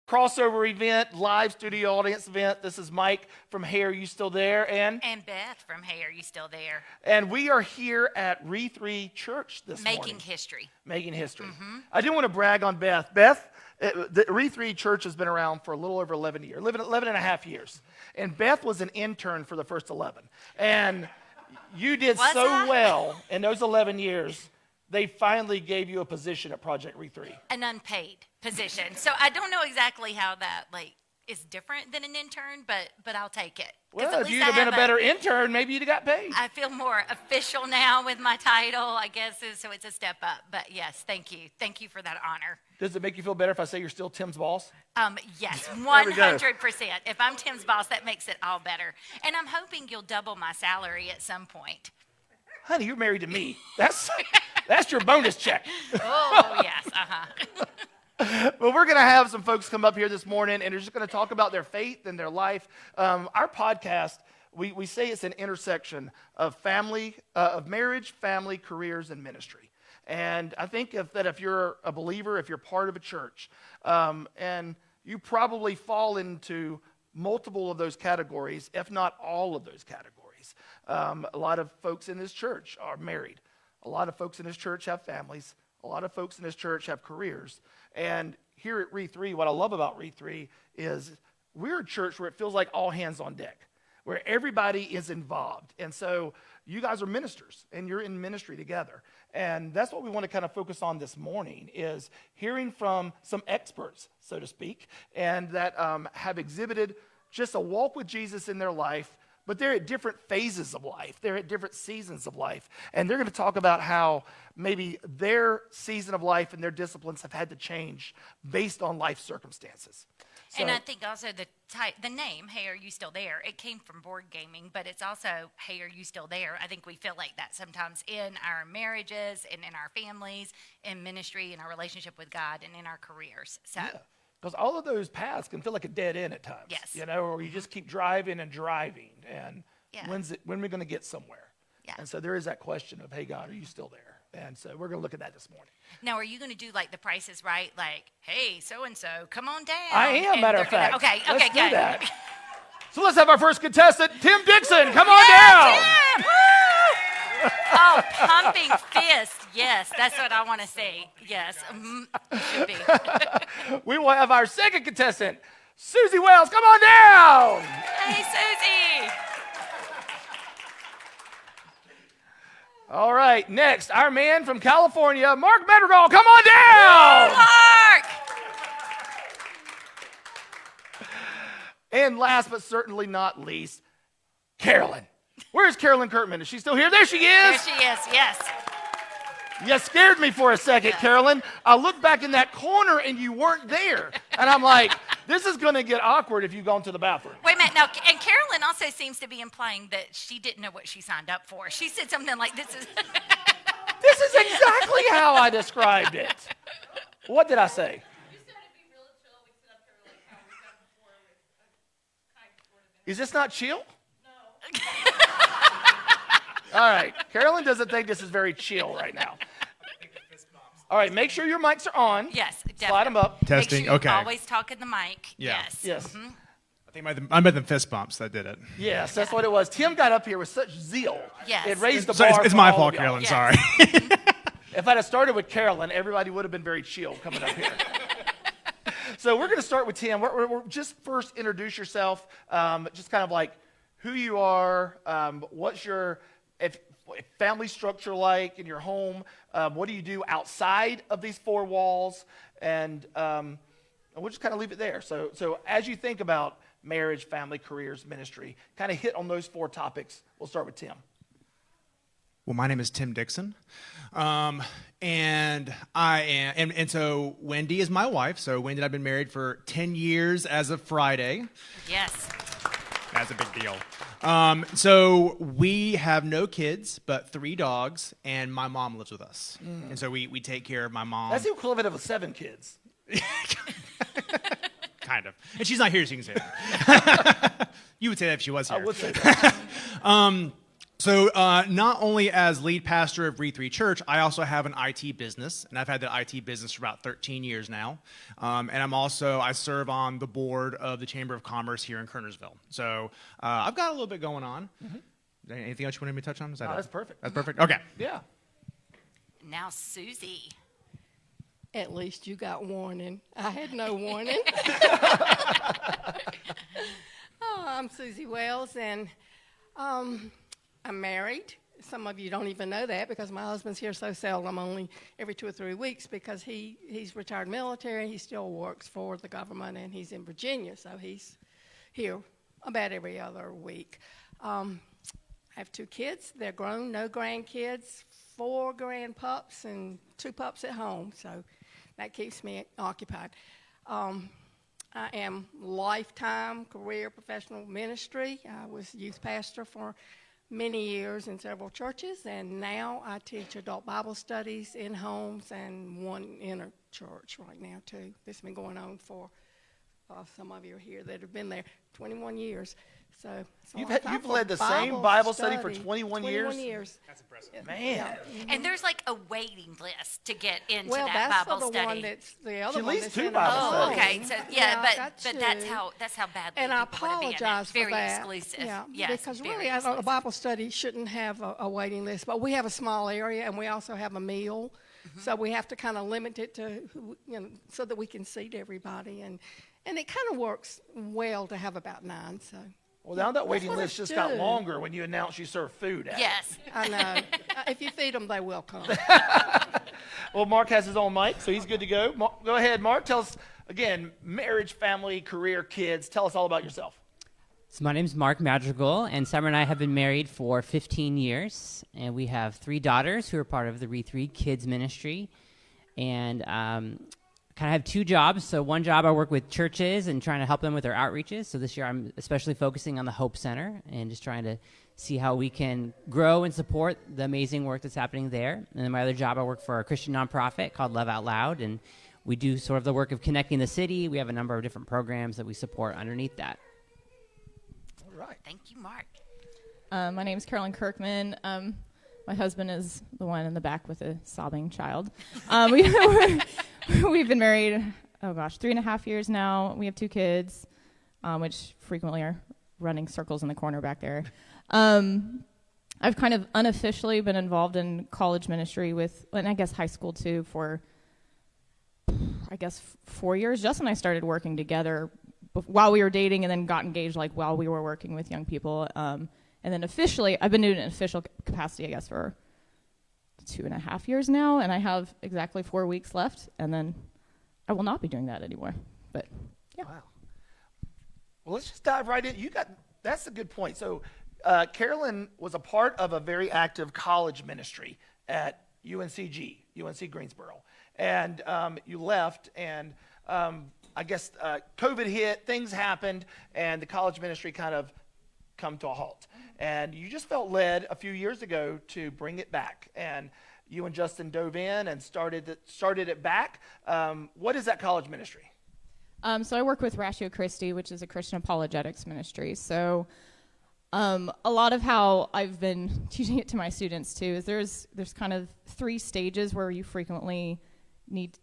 crossover event, live studio audience event. This is Mike from Hey, Are You Still There? And Beth from Hey, Are You Still There? And we are here at Re3 Church this morning. Making history. Making history. I do want to brag on Beth. Beth, the Re3 Church has been around for a little over 11 years, 11 and a half years. And Beth was an intern for the first 11. And you did well in those 11 years. They finally gave you a position at Project Re3. An unpaid position. So I don't know exactly how that is different than an intern, but I'll take it. Well, if you'd have been a better intern, maybe you'd have got paid. I feel more official now with my title, I guess, so it's a step up. But yes, thank you. Thank you for that honor. Does it make you feel better if I say you're still Tim's boss? Yes, 100%. If I'm Tim's boss, that makes it all better. And I'm hoping you'll double my salary at some point. Honey, you're married to me. That's your bonus check. Oh, yes, Well, we're going to have some folks come up here this morning, and they're just going to talk about their faith and their life. Our podcast, we say it's an intersection of family, of marriage, family, careers, and ministry. And I think if you're a believer, if you're part of a church, and you probably fall into multiple of those categories, if not all of those categories. A lot of folks in this church are married. A lot of folks in this church have families. A lot of folks in this church have careers. And here at Re3, what I love about Re3 is we're a church where it feels like all hands on deck, where everybody is involved. And so you guys are ministers, and you're in ministry together. And that's what we want to kind of focus on this morning, is hearing from some experts, so to speak, and that have exhibited just a walk with Jesus in their life. But they're at different phases of life. They're at different seasons of life. And they're going to talk about how maybe their season of life and their disciplines have had to change based on life circumstances. So, and I think also the name, Hey, Are You Still There? It came from board gaming, but it's also, Hey, Are You Still There? I think we feel like that sometimes in our marriages and in our families, in ministry, in our relationship with God, and in our careers. So. Yeah. Because all of those paths can feel like a dead end at times. Yes. Or you just keep driving and driving. And when are we going to get somewhere? Yeah. And so there is that question of, hey, God, are you still there? And so we're going to look at that this morning. Now, are you going to do like the Price is Right? Like, hey, so-and-so, come on down. I am, matter of fact. Okay, let's good. Do that. So let's have our first contestant, Tim Dixon. Come on down. Tim! Woo! Oh, pumping fist. Yes, that's what I want to see. Yes, should be. We will have our second contestant, Susie Wells. Come on down. Hey, Susie. All right, next, our man from California, Mark Madrigal. Come on down. Mark. And last but certainly not least, Carolyn. Where's Carolyn Kurtman? Is she still here? There she is. There she is, yes. You scared me for a second, Carolyn. I looked back in that corner and you weren't there. And I'm like, this is going to get awkward if you go into the bathroom. Wait a minute. Now, and Carolyn also seems to be implying that she didn't know what she signed up for. She said something like, this is... This is exactly how I described it. What did I say? You said it'd be real chill. We sit up here like how we've done before with a kind sort of... Is this not chill? No. All right. Carolyn doesn't think this is very chill right now. All right. Make sure your mics are on. Yes, definitely. Slide them up. Testing. Make sure Okay. you always talk in the mic. Yeah. Yes. I think I meant the fist bumps that did it. Yes, that's what it was. Tim got up here with such zeal. Yes. It raised the So bar. it's for my all fault, of y'all. Carolyn. Yes. Sorry. If I'd have started with Carolyn, everybody would have been very chill coming up here. So we're going to start with Tim. We're just first introduce yourself, just kind of like who you are, what's your family structure like in your home, what do you do outside of these four walls, and we'll just kind of leave it there. So as you think about marriage, family, careers, ministry, kind of hit on those four topics. We'll start with Tim. Well, my name is Tim Dixon, and I am, and so Wendy is my wife. So Wendy and I've been married for 10 years as of Friday. Yes. That's a big deal. So we have no kids, but 3 dogs, and my mom lives with us. And so we take care of my mom. That's the equivalent of 7 kids. Kind of. And she's not here, so you can say that. You would say that if she was here. I would say that. So not only as lead pastor of Re3 Church, I also have an IT business, and I've had that IT business for about 13 years now. And I serve on the board of the Chamber of Commerce here in Kernersville. So I've got a little bit going on. Mm-hmm. Anything else you wanted me to touch on? That's perfect. That's perfect? Okay. Yeah. Now, Susie. At least you got warning. I had no warning. I'm Susie Wells, and I'm married. Some of you don't even know that because my husband's here so seldom, only every 2 or 3 weeks, because he's retired military. He still works for the government, and he's in Virginia, so he's here about every other week. I have 2 kids. They're grown, no grandkids, 4 grandpups, and 2 pups at home, so that keeps me occupied. I am lifetime career professional ministry. I was youth pastor for many years in several churches, and now I teach adult Bible studies in homes and one in a church right now, too. This has been going on for, some of you are here that have been there, 21 years. So You've led the same Bible study for 21 years? 21 years. That's impressive. Man. Yeah. And there's like a waiting list to get into Well, that that's Bible for the study. one that's the other She one leads that's 2 in Bible our studies. Okay, so yeah, I've but got that's how badly And I people want to be in it. apologize for Very that. exclusive. Yeah, Yes, because very really, a exclusive. Bible study shouldn't have a waiting list. But we have a small area, and we also have a meal, so we have to kind of limit it to so that we can seat everybody, and it kind of works well to have about 9. So Well, now that waiting what list I just got do. longer when you announced you serve food at it. Yes. I know if you feed them, they will come. Well, Mark has his own mic, so he's good to go. Go ahead, Mark. Tell us, again, marriage, family, career, kids. Tell us all about yourself. So my name is Mark Madrigal, and Summer and I have been married for 15 years, and we have 3 daughters who are part of the Re3 Kids Ministry, and kind of have 2 jobs. So one job I work with churches and trying to help them with their outreaches. So this year I'm especially focusing on the Hope Center and just trying to see how we can grow and support the amazing work that's happening there. And then my other job, I work for a Christian nonprofit called Love Out Loud, and we do sort of the work of connecting the city. We have a number of different programs that we support underneath that. All right. Thank you, Mark. My name is Carolyn Kirkman. My husband is the one in the back with a sobbing child. We've been married, 3.5 years now. We have 2 kids, which frequently are running circles in the corner back there. I've kind of unofficially been involved in college ministry and I guess high school too, for 4 years. Justin and I started working together while we were dating, and then got engaged while we were working with young people. And then officially, I've been doing it in an official capacity, I guess, for 2.5 years now, and I have exactly 4 weeks left, and then I will not be doing that anymore. But yeah. Wow. Well, let's just dive right in. That's a good point. So Carolyn was a part of a very active college ministry at UNC Greensboro. And you left, and I guess COVID hit, things happened, and the college ministry kind of come to a halt. And you just felt led a few years ago to bring it back. And you and Justin dove in and started it back. What is that college ministry? So I work with Ratio Christi, which is a Christian apologetics ministry. So a lot of how I've been teaching it to my students too is there's kind of 3 stages where you frequently need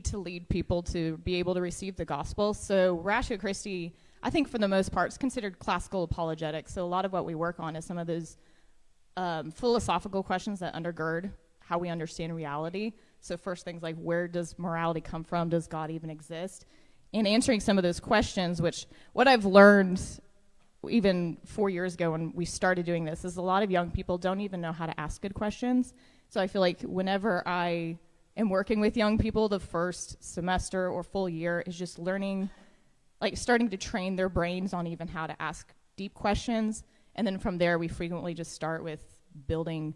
to lead people to be able to receive the gospel. So Ratio Christi, I think for the most part, is considered classical apologetics. So a lot of what we work on is some of those philosophical questions that undergird how we understand reality. So first things like, where does morality come from? Does God even exist? And answering some of those questions, which what I've learned even 4 years ago when we started doing this is a lot of young people don't even know how to ask good questions. So I feel like whenever I am working with young people, the first semester or full year is just learning, starting to train their brains on even how to ask deep questions. And then from there, we frequently just start with building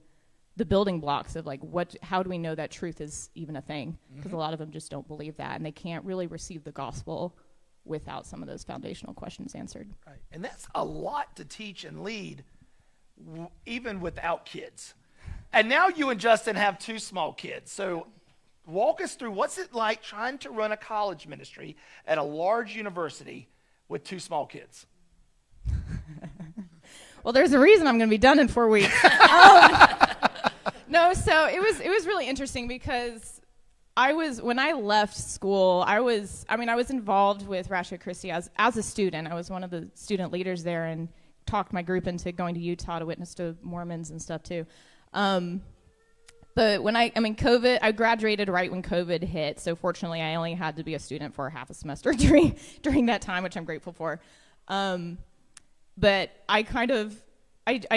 the building blocks of how do we know that truth is even a thing? Because a lot of them just don't believe that, and they can't really receive the gospel without some of those foundational questions answered. Right. And that's a lot to teach and lead, even without kids. And now you and Justin have 2 small kids. So walk us through, what's it like trying to run a college ministry at a large university with 2 small kids? well, there's a reason I'm going to be done in 4 weeks. No, so it was really interesting because when I left school, I was involved with Ratio Christi as a student. I was one of the student leaders there and talked my group into going to Utah to witness to Mormons and stuff too. But when COVID, I graduated right when COVID hit. So fortunately, I only had to be a student for half a semester during that time, which I'm grateful for. But I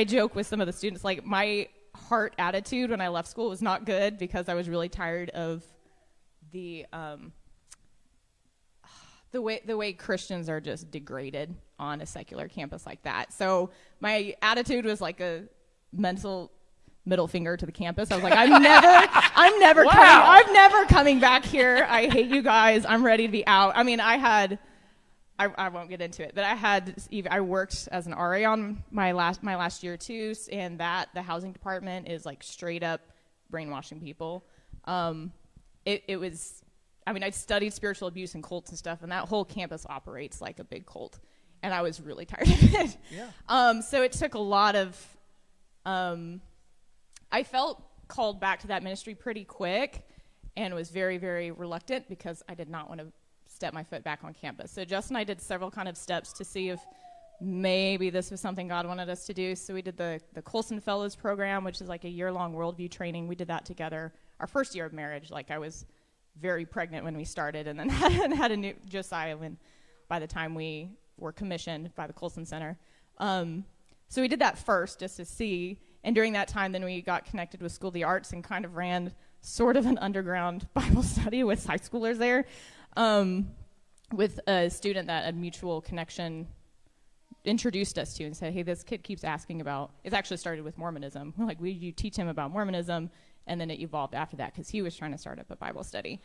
joke with some of the students, like my heart attitude when I left school was not good because I was really tired of the way Christians are just degraded on a secular campus like that. So my attitude was like a mental middle finger to the campus. I was like, I'm never Wow. I'm never coming back here. I hate you guys. I'm ready to be out. I mean, I won't get into it, but I worked as an RA on my last year too, and the housing department is like straight up brainwashing people. It was, I studied spiritual abuse and cults and stuff, and that whole campus operates like a big cult, and I was really tired of it. Yeah. So it took a lot of, I felt called back to that ministry pretty quick, and was very, very reluctant because I did not want to step my foot back on campus. So Justin and I did several kind of steps to see if maybe this was something God wanted us to do. So we did the Colson Fellows program, which is like a year-long worldview training. We did that together. Our first year of marriage, like I was very pregnant when we started, and then had a new Josiah by the time we were commissioned by the Colson Center. So we did that first just to see. And during that time, then we got connected with School of the Arts and kind of ran sort of an underground Bible study with high schoolers there. With a student that a mutual connection introduced us to and said, hey, this kid keeps asking about, it actually started with Mormonism. We're like, you teach him about Mormonism? And then it evolved after that because he was trying to start up a Bible study.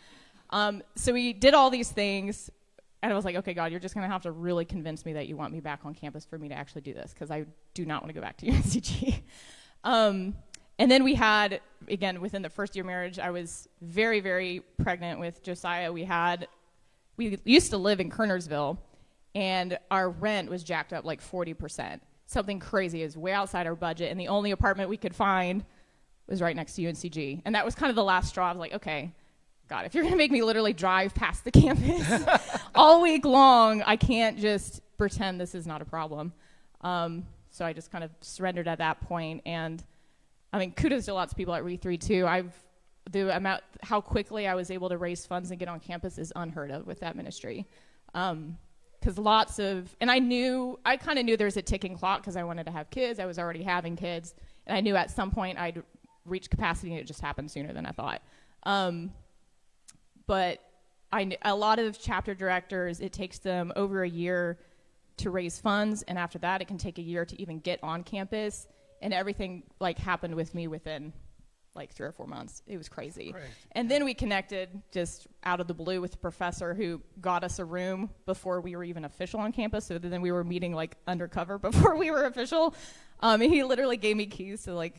So we did all these things, and I was like, okay, God, you're just going to have to really convince me that you want me back on campus for me to actually do this, because I do not want to go back to UNCG. And then we had, again, within the first year marriage, I was very, very pregnant with Josiah. We used to live in Kernersville, and our rent was jacked up like 40%. Something crazy. It was way outside our budget, and the only apartment we could find was right next to UNCG. And that was kind of the last straw. I was like, okay, God, if you're going to make me literally drive past the campus all week long, I can't just pretend this is not a problem. So I just kind of surrendered at that point. And kudos to lots of people at Re3 too. How quickly I was able to raise funds and get on campus is unheard of with that ministry. Because and I kind of knew there was a ticking clock because I wanted to have kids. I was already having kids. And I knew at some point I'd reach capacity, and it just happened sooner than I thought. But a lot of chapter directors, it takes them over a year to raise funds, and after that it can take a year to even get on campus, and everything happened with me within 3 or 4 months. It was crazy. And then we connected just out of the blue with a professor who got us a room before we were even official on campus, so then we were meeting undercover before we were official. And he literally gave me keys to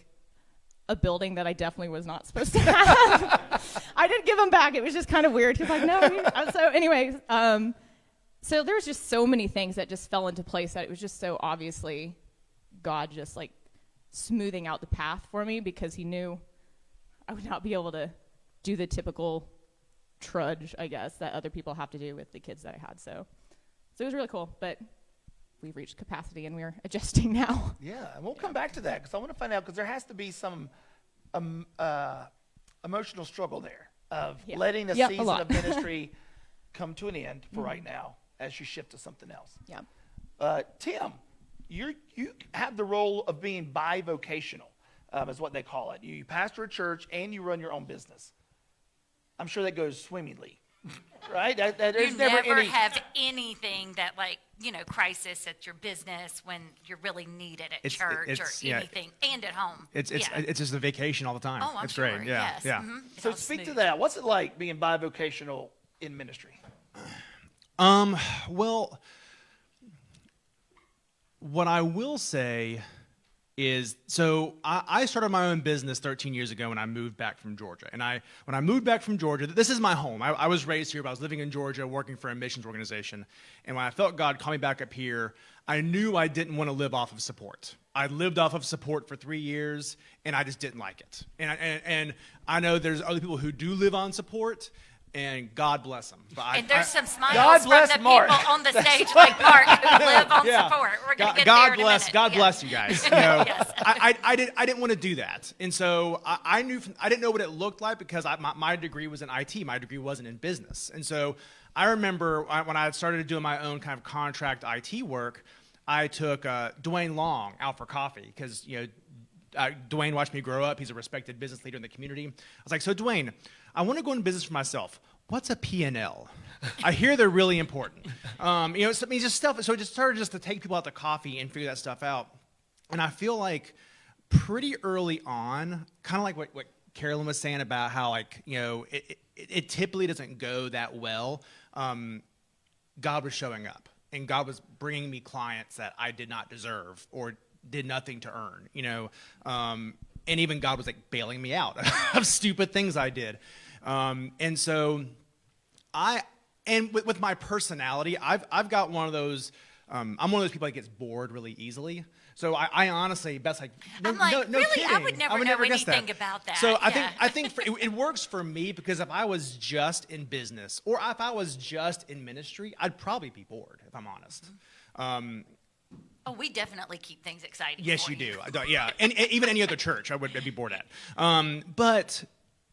a building that I definitely was not supposed to have. I didn't give them back. It was just kind of weird. He's like, no. So anyways, so there was just so many things that just fell into place that it was just so obviously God just smoothing out the path for me, because he knew I would not be able to do the typical trudge, I guess, that other people have to do with the kids that I had. So it was really cool, but we've reached capacity and we're adjusting now. Yeah, and we'll come back to that because I want to find out, because there has to be some emotional struggle there of letting a season of ministry come to an end for right now as you shift to something else. Yeah. Tim, you have the role of being bivocational, is what they call it. You pastor a church and you run your own business. I'm sure that goes swimmingly, right? There's you never never any have anything that crisis at your business when you're really needed at church or anything, and at home. It's just a vacation all the time. Oh, I'm it's sure. great. Yeah, Yes. yeah. Mm-hmm. So speak to that. What's it like being bivocational in ministry? Well, what I will say is, so I started my own business 13 years ago when I moved back from Georgia. And when I moved back from Georgia, this is my home. I was raised here, but I was living in Georgia, working for a missions organization. And when I felt God call me back up here, I knew I didn't want to live off of support. I lived off of support for 3 years, and I just didn't like it. And I know there's other people who do live on support, and God bless them. But And there's some smiles God from bless the Mark. people on the stage like Mark who live on support. We're going to get there in a minute. God Yeah. bless you guys. You know, Yes. I didn't want to do that, and so I didn't know what it looked like because my degree was in IT. My degree wasn't in business, and so I remember when I started doing my own kind of contract IT work, I took Dwayne Long out for coffee because Dwayne watched me grow up. He's a respected business leader in the community. I was like, so Dwayne, I want to go into business for myself. What's a P&L? I hear they're really important. Just stuff. So I just started to take people out to coffee and figure that stuff out. And I feel like pretty early on, kind of like what Carolyn was saying about how it typically doesn't go that well. God was showing up, and God was bringing me clients that I did not deserve or did nothing to earn. And even God was like bailing me out of stupid things I did. And so with my personality, I've got one of those, I'm one of those people that gets bored really easily. So I honestly, Beth's like, no, I'm like, no really? kidding. I would never guess anything about that. So Yeah. I think it works for me because if I was just in business or if I was just in ministry, I'd probably be bored, if I'm honest. Oh, we definitely keep things exciting. Yes, for you do. Yeah, and even any other church, I'd be bored at. But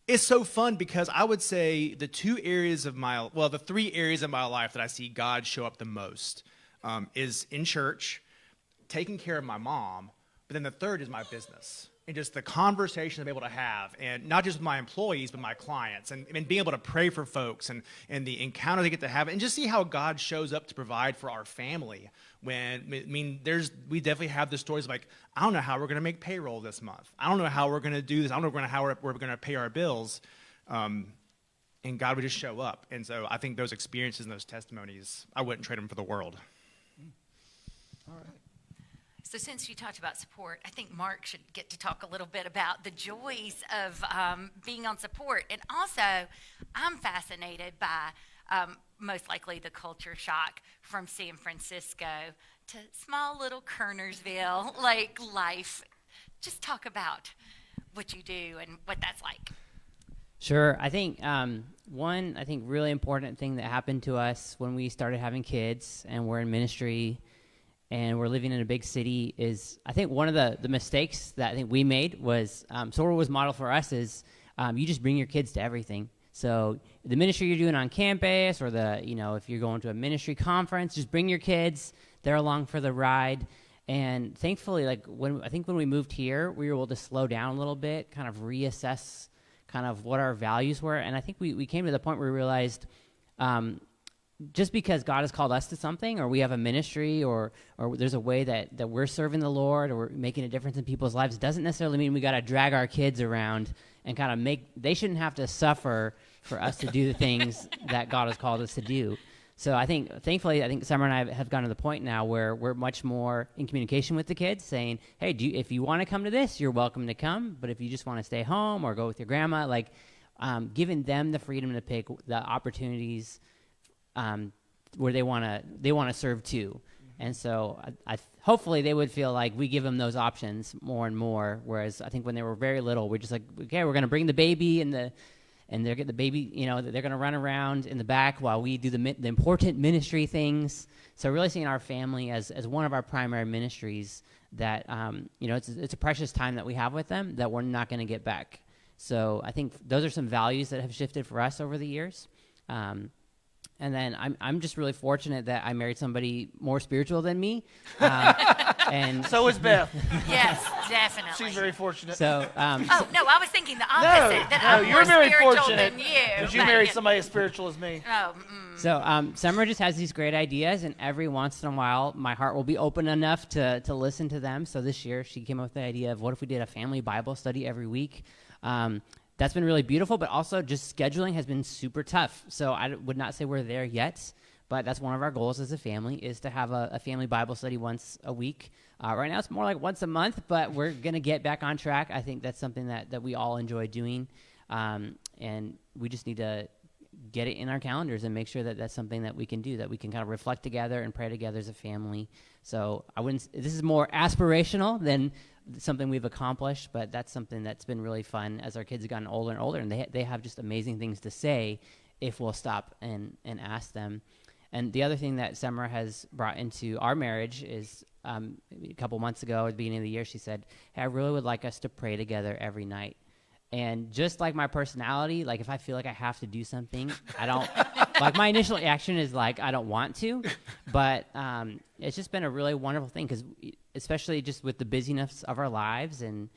it's so fun because I would say the 3 areas of my life that I see God show up the most is in church, taking care of my mom, but then the third is my business. And just the conversation I'm able to have, and not just with my employees, but my clients, and being able to pray for folks, and the encounter they get to have, and just see how God shows up to provide for our family. We definitely have the stories of like, I don't know how we're going to make payroll this month. I don't know how we're going to do this. I don't know how we're going to pay our bills. And God would just show up. And so I think those experiences and those testimonies, I wouldn't trade them for the world. All right. So since you talked about support, I think Mark should get to talk a little bit about the joys of being on support. And also, I'm fascinated by most likely the culture shock from San Francisco to small little Kernersville, like life. Just talk about what you do and what that's like. Sure. I think one really important thing that happened to us when we started having kids and we're in ministry and we're living in a big city is, I think one of the mistakes that I think we made was, so what was modeled for us is you just bring your kids to everything. So the ministry you're doing on campus or if you're going to a ministry conference, just bring your kids. They're along for the ride. And thankfully, when we moved here, we were able to slow down a little bit, kind of reassess kind of what our values were. And I think we came to the point where we realized just because God has called us to something, or we have a ministry, or there's a way that we're serving the Lord, or we're making a difference in people's lives, doesn't necessarily mean we got to drag our kids around and kind of they shouldn't have to suffer for us to do the things that God has called us to do. So thankfully, Summer and I have gotten to the point now where we're much more in communication with the kids, saying, hey, if you want to come to this, you're welcome to come. But if you just want to stay home or go with your grandma, giving them the freedom to pick the opportunities where they want to serve too. And so I hopefully they would feel like we give them those options more and more. Whereas I think when they were very little, we're just like, okay, we're going to bring the baby and they're getting the baby, they're going to run around in the back while we do the important ministry things. So really seeing our family as one of our primary ministries that, it's a precious time that we have with them that we're not going to get back. So I think those are some values that have shifted for us over the years. And then I'm just really fortunate that I married somebody more spiritual than me. And So is Beth. Yes, definitely. She's very fortunate. so, Oh, no, I was thinking the opposite. that I'm you're more very spiritual fortunate than you. because you but married yeah. somebody as spiritual as me. Oh, So Summer just has these great ideas, and every once in a while, my heart will be open enough to listen to them. So this year, she came up with the idea of what if we did a family Bible study every week. That's been really beautiful, but also just scheduling has been super tough. So I would not say we're there yet, but that's one of our goals as a family is to have a family Bible study once a week. Right now, it's more like once a month, but we're going to get back on track. I think that's something that we all enjoy doing, and we just need to get it in our calendars and make sure that that's something that we can do, that we can kind of reflect together and pray together as a family. So this is more aspirational than something we've accomplished, but that's something that's been really fun as our kids have gotten older and older, and they have just amazing things to say if we'll stop and ask them. And the other thing that Summer has brought into our marriage is a couple months ago at the beginning of the year, she said, hey, I really would like us to pray together every night. And just like my personality, like if I feel like I have to do something, I don't, like my initial reaction is like, I don't want to, but it's just been a really wonderful thing, because especially just with the busyness of our lives and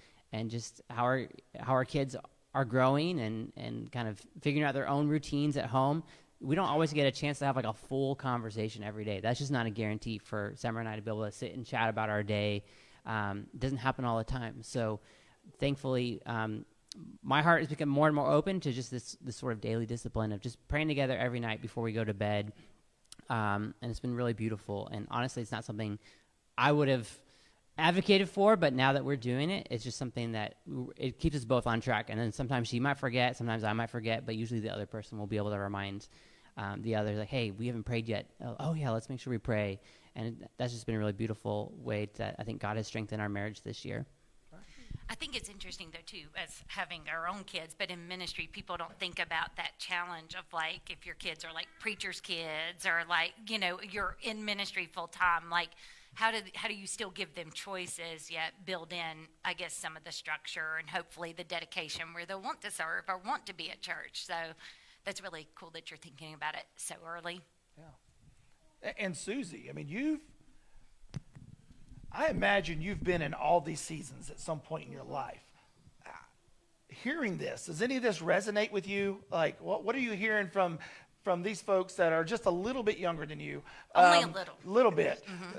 just how our kids are growing and kind of figuring out their own routines at home, we don't always get a chance to have like a full conversation every day. That's just not a guarantee for Summer and I to be able to sit and chat about our day. It doesn't happen all the time. So thankfully, my heart has become more and more open to just this sort of daily discipline of just praying together every night before we go to bed. And it's been really beautiful. And honestly, it's not something I would have advocated for, but now that we're doing it, it's just something that it keeps us both on track. And then sometimes she might forget, sometimes I might forget, but usually the other person will be able to remind the other, like, hey, we haven't prayed yet. Oh yeah, let's make sure we pray. And that's just been a really beautiful way that I think God has strengthened our marriage this year. I think it's interesting, though, too, as having our own kids, but in ministry, people don't think about that challenge of, like, if your kids are, like, preacher's kids or, like, you know, you're in ministry full time, like, how do you still give them choices yet build in, I guess, some of the structure and hopefully the dedication where they'll want to serve or want to be at church? So that's really cool that you're thinking about it so early. Yeah. And Susie, I mean, I imagine you've been in all these seasons at some point in your life. Hearing this, does any of this resonate with you? Like, what are you hearing from these folks that are just a little bit younger than you? Only a little. Little bit. Mm-hmm.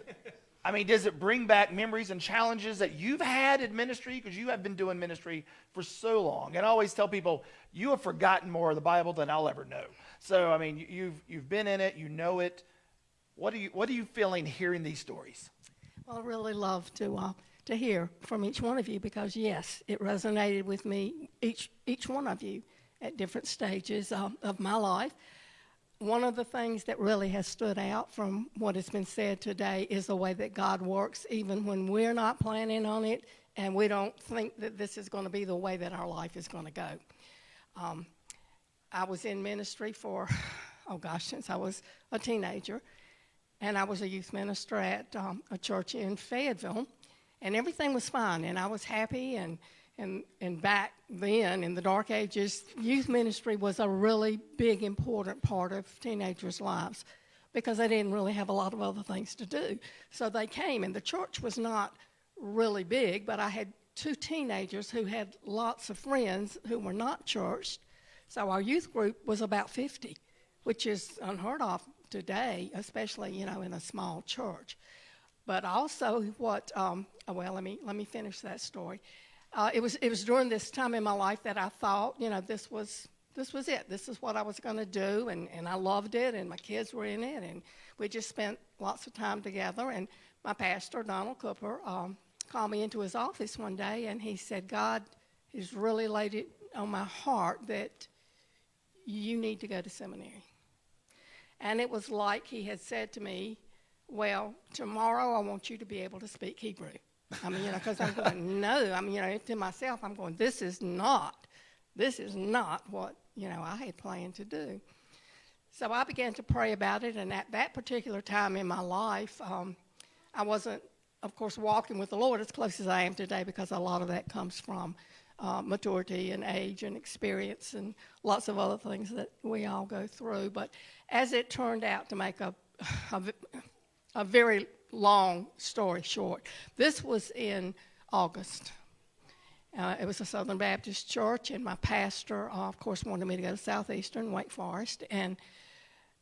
I mean, does it bring back memories and challenges that you've had in ministry? Because you have been doing ministry for so long. And I always tell people, you have forgotten more of the Bible than I'll ever know. So, I mean, you've been in it, you know it. What are you feeling hearing these stories? Well, I really love to hear from each one of you, because, yes, it resonated with me, each one of you, at different stages of my life. One of the things that really has stood out from what has been said today is the way that God works, even when we're not planning on it and we don't think that this is going to be the way that our life is going to go. I was in ministry for, since I was a teenager, and I was a youth minister at a church in Fayetteville, and everything was fine, and I was happy, and back then, in the dark ages, youth ministry was a really big, important part of teenagers' lives, because they didn't really have a lot of other things to do. So they came, and the church was not really big, but I had two teenagers who had lots of friends who were not churched. So our youth group was about 50, which is unheard of today, especially, in a small church. But also let me finish that story. It was during this time in my life that I thought, this was it. This is what I was going to do, and I loved it, and my kids were in it, and we just spent lots of time together. And my pastor, Donald Cooper, called me into his office one day, and he said, God has really laid it on my heart that you need to go to seminary. And it was like he had said to me, well, tomorrow I want you to be able to speak Hebrew. I mean, because I'm going, no. I mean, to myself, I'm going, this is not what, I had planned to do. So I began to pray about it, and at that particular time in my life, I wasn't, of course, walking with the Lord as close as I am today, because a lot of that comes from maturity and age and experience and lots of other things that we all go through. But as it turned out, to make a very long story short, this was in August. It was a Southern Baptist church, and my pastor, of course, wanted me to go to Southeastern, Wake Forest, and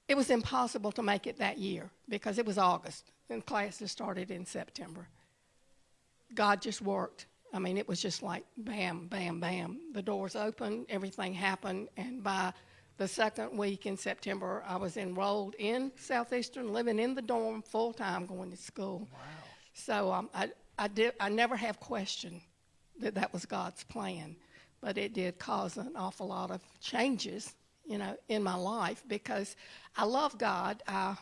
it was impossible to make it that year because it was August, and classes started in September. God just worked. I mean, it was just like bam, bam, bam. The doors opened, everything happened, and by the second week in September, I was enrolled in Southeastern, living in the dorm full-time, going to school. Wow. So I never have questioned that was God's plan, but it did cause an awful lot of changes in my life, because I love God. I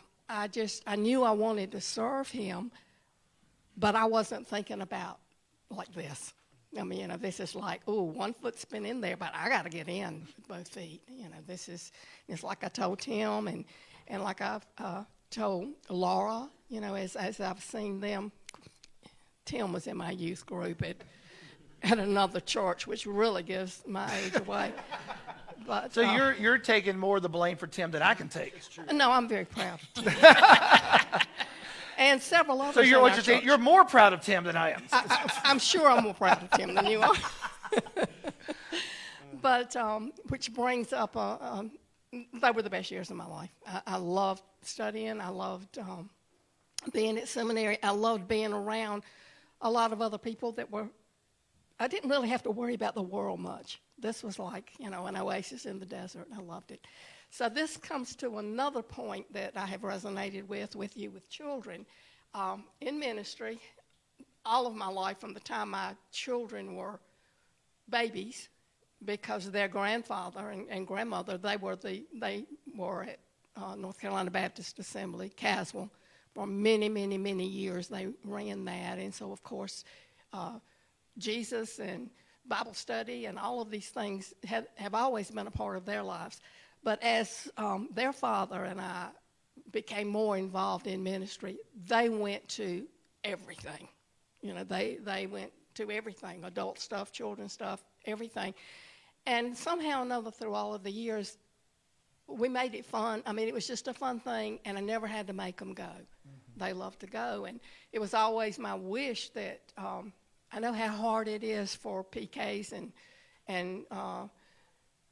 knew I wanted to serve him, but I wasn't thinking about like this. I mean, this is like, oh, one foot's been in there, but I got to get in with both feet. It's like I told Tim and like I've told Laura, as I've seen them. Tim was in my youth group at another church, which really gives my age away. But, So you're taking more of the blame for Tim than I can take. No, I'm very proud of Tim. And several others. So in our church. you're more proud of Tim than I am. I'm sure I'm more proud of Tim than you are. But which brings up, they were the best years of my life. I loved studying. I loved being at seminary. I loved being around a lot of other people I didn't really have to worry about the world much. This was like, an oasis in the desert. I loved it. So this comes to another point that I have resonated with you with children. In ministry, all of my life, from the time my children were babies, because their grandfather and grandmother, they were at North Carolina Baptist Assembly, Caswell, for many, many, many years. They ran that. And so, of course, Jesus and Bible study and all of these things have always been a part of their lives. But as their father and I became more involved in ministry, they went to everything. They went to everything, adult stuff, children's stuff, everything. And somehow or another, through all of the years, we made it fun. I mean, it was just a fun thing, and I never had to make them go. Mm-hmm. They loved to go. And it was always my wish that I know how hard it is for PKs and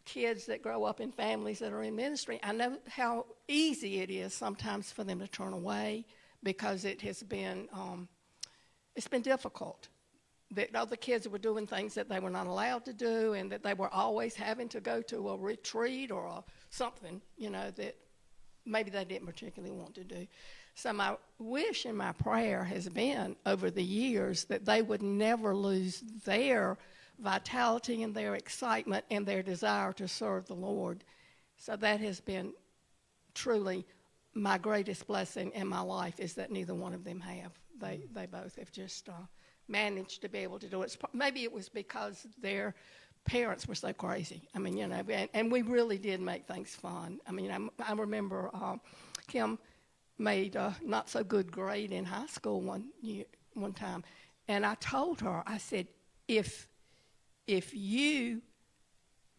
kids that grow up in families that are in ministry. I know how easy it is sometimes for them to turn away because it has been it's been difficult. That other kids were doing things that they were not allowed to do, and that they were always having to go to a retreat or something, that maybe they didn't particularly want to do. So my wish and my prayer has been over the years that they would never lose their vitality and their excitement and their desire to serve the Lord. So that has been truly my greatest blessing in my life, is that neither one of them have. They both have just managed to be able to do it. Maybe it was because their parents were so crazy. I mean, and we really did make things fun. I mean, I remember Kim made a not so good grade in high school one time, and I told her, I said, if you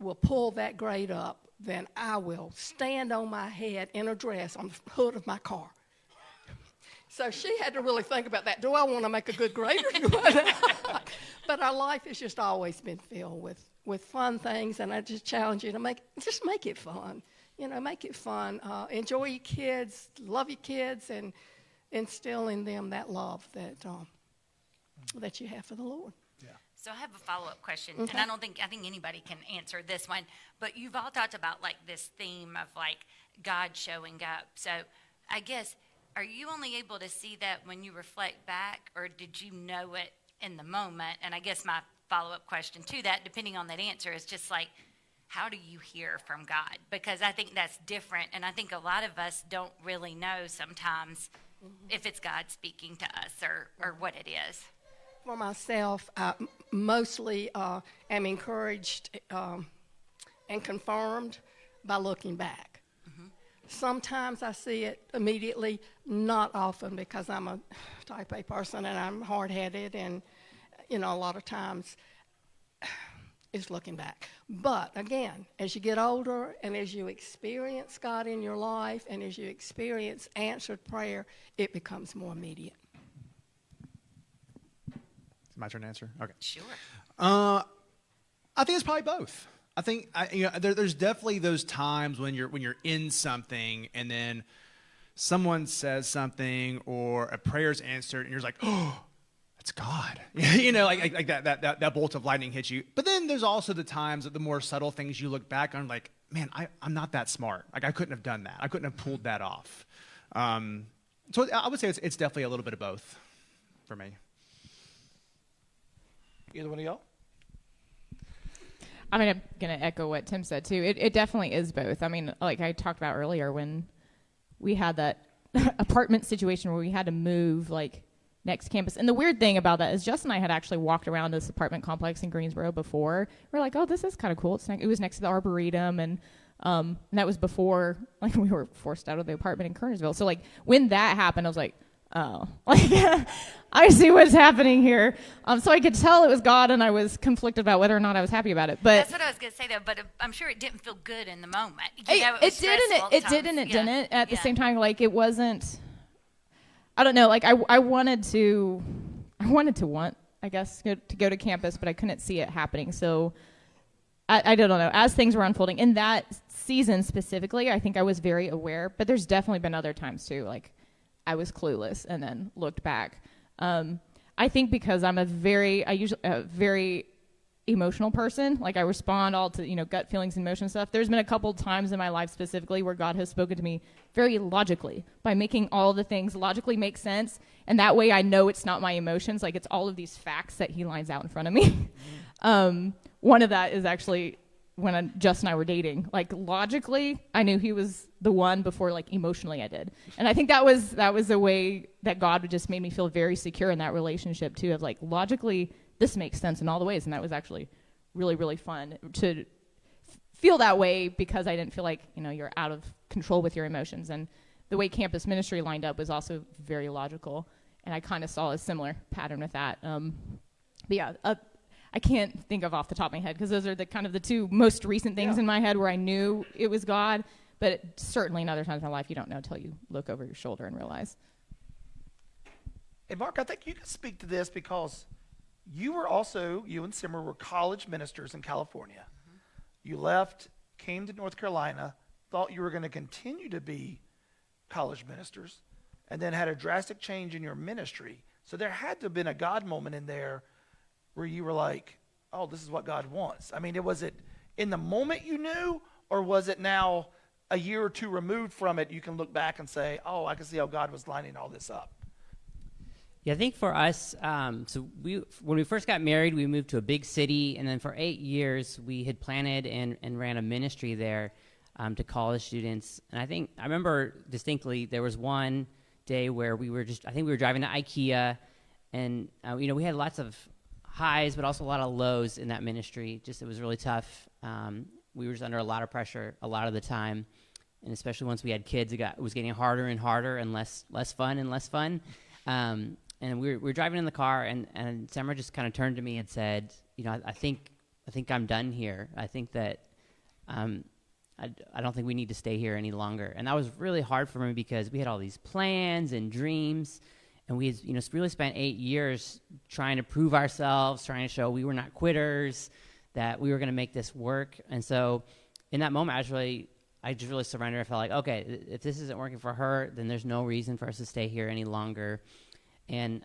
will pull that grade up, then I will stand on my head in a dress on the hood of my car. So she had to really think about that. Do I want to make a good grade or do I not? But our life has just always been filled with fun things, and I just challenge you to make it fun. Make it fun. Enjoy your kids, love your kids, and instill in them that love that you have for the Lord. Yeah. So I have a follow-up question, Okay. and I think anybody can answer this one, but you've all talked about like this theme of like God showing up. So I guess, are you only able to see that when you reflect back, or did you know it in the moment? And I guess my follow-up question to that, depending on that answer, is just like, how do you hear from God? Because I think that's different, and I think a lot of us don't really know sometimes if it's God speaking to us or what it is. For myself, I mostly am encouraged and confirmed by looking back. Mm-hmm. Sometimes I see it immediately, not often, because I'm a type A person and I'm hard-headed, and, a lot of times it's looking back. But, again, as you get older and as you experience God in your life and as you experience answered prayer, it becomes more immediate. It's my turn to answer? Okay. Sure. I think it's probably both. I think there's definitely those times when you're in something and then someone says something or a prayer's answered and you're like, oh, that's God. Like that bolt of lightning hits you. But then there's also the times that the more subtle things you look back on, like, man, I'm not that smart. Like, I couldn't have done that. I couldn't have pulled that off. So I would say it's definitely a little bit of both for me. Either one of y'all? I'm going to echo what Tim said too. It definitely is both. I mean, like I talked about earlier when we had that apartment situation where we had to move like next campus. And the weird thing about that is Justin and I had actually walked around this apartment complex in Greensboro before. We're like, oh, this is kind of cool. It was next to the Arboretum, and that was before like we were forced out of the apartment in Kernersville. So like when that happened, I was like, oh, like I see what's happening here. So I could tell it was God, and I was conflicted about whether or not I was happy about it. But that's what I was going to say, though. But I'm sure it didn't feel good in the moment. You know, it did, and it did, and it didn't. At the same time, like it wasn't. I don't know. Like I wanted to, I guess, to go to campus, but I couldn't see it happening. So I don't know. As things were unfolding in that season specifically, I think I was very aware. But there's definitely been other times too. Like I was clueless and then looked back. I think because I'm a very emotional person. Like I respond all to, gut feelings and emotion stuff. There's been a couple times in my life specifically where God has spoken to me very logically by making all the things logically make sense. And that way I know it's not my emotions. Like it's all of these facts that he lines out in front of me. One of that is actually when Justin and I were dating. Like logically, I knew he was the one before like emotionally I did. And I think that was a way that God just made me feel very secure in that relationship too, of like logically this makes sense in all the ways. And that was actually really, really fun to feel that way because I didn't feel like, you're out of control with your emotions. And the way campus ministry lined up was also very logical. And I kind of saw a similar pattern with that. But yeah, I can't think of off the top of my head because those are the kind of the two most recent things in my head where I knew it was God. But certainly in other times in my life, you don't know until you look over your shoulder and realize. Hey, Mark, I think you can speak to this because you and Simmer were college ministers in California. Mm-hmm. You left, came to North Carolina, thought you were going to continue to be college ministers, and then had a drastic change in your ministry. So there had to have been a God moment in there where you were like, oh, this is what God wants. I mean, was it in the moment you knew, or was it now a year or two removed from it, you can look back and say, oh, I can see how God was lining all this up? Yeah, I think for us, when we first got married, we moved to a big city, and then for 8 years, we had planted and ran a ministry there to college students. And I remember distinctly there was one day where we were driving to IKEA, and we had lots of highs, but also a lot of lows in that ministry. It was really tough. We were just under a lot of pressure a lot of the time, and especially once we had kids, it was getting harder and harder and less fun and less fun. And we were driving in the car, and Summer just kind of turned to me and said, I think I'm done here. I think that I don't think we need to stay here any longer. And that was really hard for me because we had all these plans and dreams, and we had really spent 8 years trying to prove ourselves, trying to show we were not quitters, that we were going to make this work. And so in that moment, I just really surrendered. I felt like, okay, if this isn't working for her, then there's no reason for us to stay here any longer. And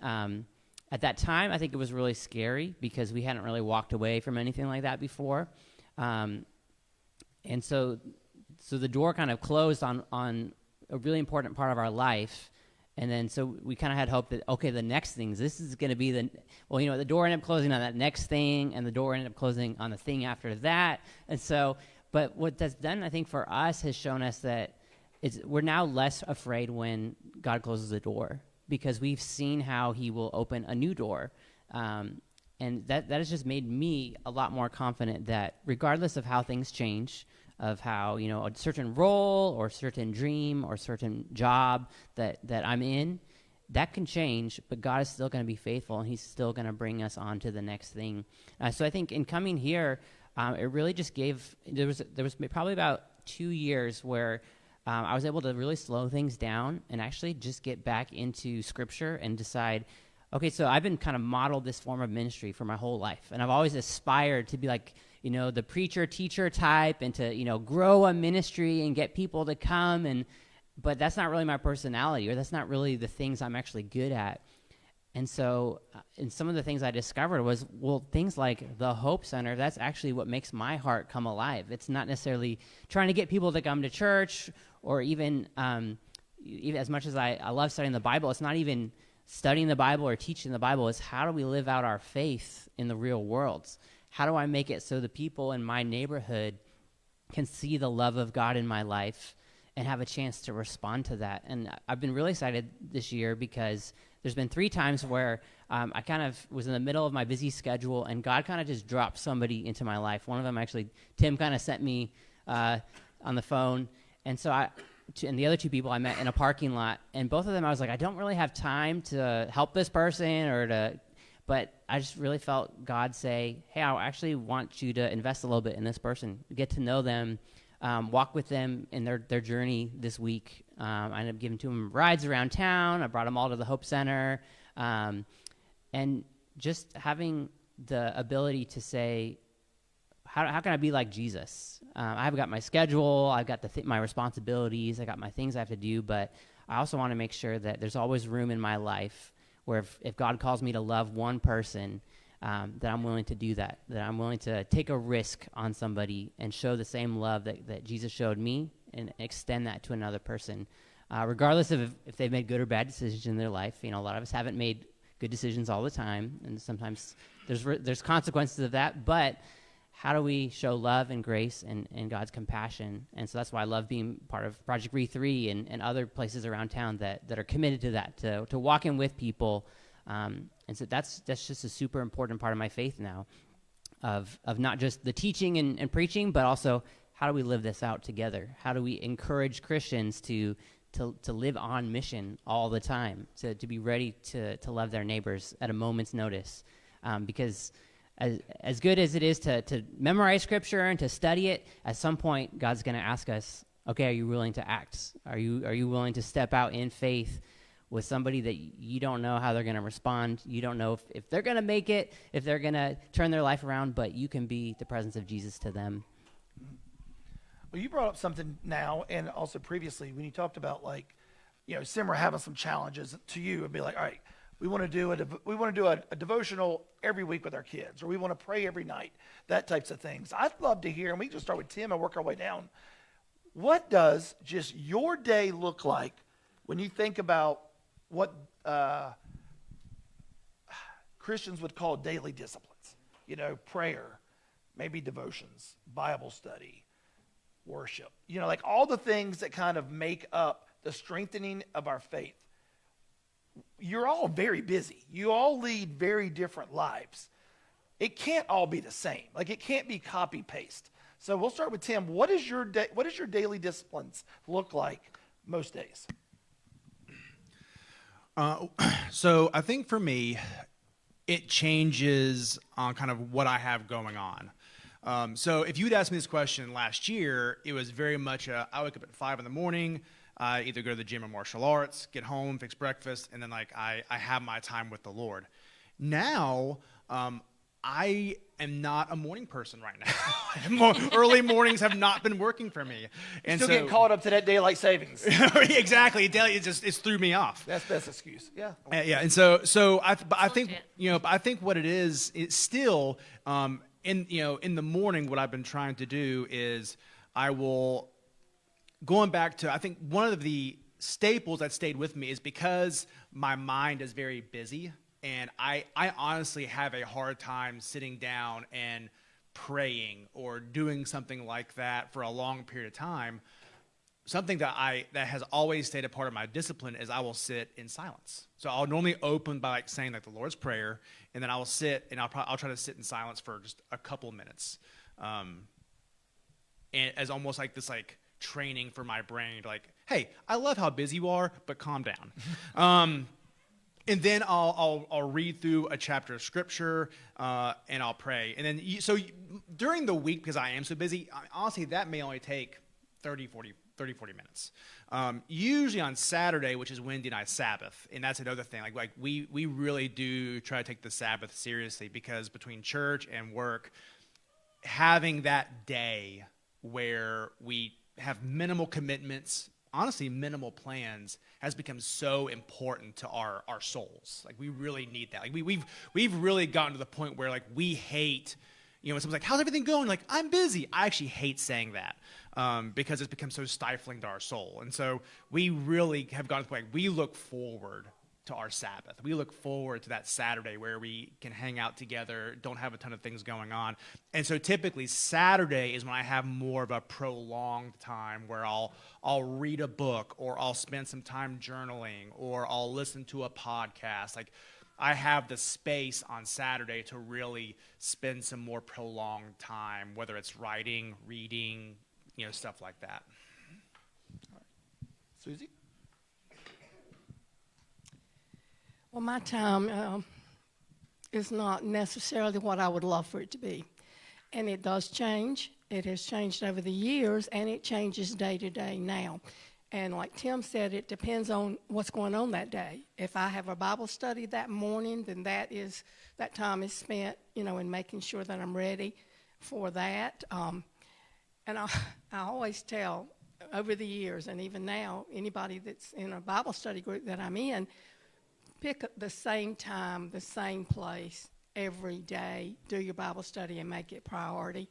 at that time, I think it was really scary because we hadn't really walked away from anything like that before. And so the door kind of closed on a really important part of our life. And then so we kind of had hope that, okay, the next things, this is going to be the door ended up closing on that next thing, and the door ended up closing on the thing after that. And so, but what that's done, I think, for us has shown us that we're now less afraid when God closes a door, because we've seen how he will open a new door. And that has just made me a lot more confident that regardless of how things change, of how, a certain role or certain dream or certain job that I'm in, that can change, but God is still going to be faithful, and he's still going to bring us on to the next thing. So I think in coming here, it really just there was probably about 2 years where I was able to really slow things down and actually just get back into Scripture and decide, okay, so I've been kind of modeled this form of ministry for my whole life, and I've always aspired to be like, the preacher, teacher type, and to, grow a ministry and get people to come, but that's not really my personality, or that's not really the things I'm actually good at. And so, and some of the things I discovered was, things like the Hope Center, that's actually what makes my heart come alive. It's not necessarily trying to get people to come to church, or even as much as I love studying the Bible, it's not even studying the Bible or teaching the Bible. It's how do we live out our faith in the real world? how do I make it so the people in my neighborhood can see the love of God in my life and have a chance to respond to that? And I've been really excited this year because there's been 3 times where I kind of was in the middle of my busy schedule, and God kind of just dropped somebody into my life. One of them, actually, Tim kind of sent me on the phone. And so and the other 2 people I met in a parking lot, and both of them I was like, I don't really have time to help this person but I just really felt God say, hey, I actually want you to invest a little bit in this person, get to know them, walk with them in their journey this week. I ended up giving 2 of them rides around town. I brought them all to the Hope Center. And just having the ability to say, how can I be like Jesus? I've got my schedule, I've got my responsibilities, I got my things I have to do, but I also want to make sure that there's always room in my life where if God calls me to love one person, that I'm willing to do that I'm willing to take a risk on somebody and show the same love that Jesus showed me and extend that to another person, regardless of if they've made good or bad decisions in their life. A lot of us haven't made good decisions all the time, and sometimes there's consequences of that, but how do we show love and grace and God's compassion? And so that's why I love being part of Project Re3 and other places around town that are committed to that, to walk in with people. And so that's just a super important part of my faith now, of not just the teaching and preaching, but also how do we live this out together? How do we encourage Christians to live on mission all the time, to be ready to love their neighbors at a moment's notice? Because as good as it is to memorize Scripture and to study it, at some point God's going to ask us, okay, are you willing to act? Are you willing to step out in faith with somebody that you don't know how they're going to respond? You don't know if they're going to make it, if they're going to turn their life around, but you can be the presence of Jesus to them. Well, you brought up something now and also previously when you talked about Simmer having some challenges to you and be like, all right, we want to do a devotional every week with our kids, or we want to pray every night, that types of things. I'd love to hear, and we can just start with Tim and work our way down. What does just your day look like when you think about what Christians would call daily disciplines? Prayer, maybe devotions, Bible study, worship, all the things that kind of make up the strengthening of our faith. You're all very busy. You all lead very different lives. It can't all be the same. It can't be copy paste. So we'll start with Tim. What does your daily disciplines look like most days? So I think for me, it changes on kind of what I have going on. So if you'd asked me this question last year, it was very much I wake up at 5 in the morning, either go to the gym or martial arts, get home, fix breakfast, and then I have my time with the Lord. Now, I am not a morning person right now. Early mornings have not been working for me. And Still getting caught up to that daylight savings. Exactly. It threw me off. That's best excuse. Yeah. Yeah. And so I think what it is, it's still in the morning. What I've been trying to do is going back to, I think one of the staples that stayed with me is because my mind is very busy, and I honestly have a hard time sitting down and praying or doing something like that for a long period of time. Something that has always stayed a part of my discipline is I will sit in silence. So I'll normally open by saying the Lord's Prayer, and then I will sit and I'll try to sit in silence for just a couple minutes, and as almost like this training for my brain to hey, I love how busy you are, but calm down. And then I'll read through a chapter of Scripture, and I'll pray. And then during the week, because I am so busy, honestly, that may only take 30, 40 minutes. Usually on Saturday, which is Wednesday night Sabbath, and that's another thing. We really do try to take the Sabbath seriously, because between church and work, having that day where we have minimal commitments, honestly minimal plans, has become so important to our souls. We really need that. We've really gotten to the point where we hate, when someone's how's everything going? I'm busy. I actually hate saying that, because it's become so stifling to our soul. And so we really have gotten to the point we look forward to our Sabbath. We look forward to that Saturday where we can hang out together, don't have a ton of things going on. And so typically Saturday is when I have more of a prolonged time where I'll read a book, or I'll spend some time journaling, or I'll listen to a podcast. Like, I have the space on Saturday to really spend some more prolonged time, whether it's writing, reading, stuff like that. Susie? Well, my time is not necessarily what I would love for it to be. And it does change. It has changed over the years, and it changes day to day now. And like Tim said, it depends on what's going on that day. If I have a Bible study that morning, then that time is spent, in making sure that I'm ready for that. And I always tell over the years, and even now, anybody that's in a Bible study group that I'm in, pick up the same time, the same place every day. Do your Bible study and make it priority.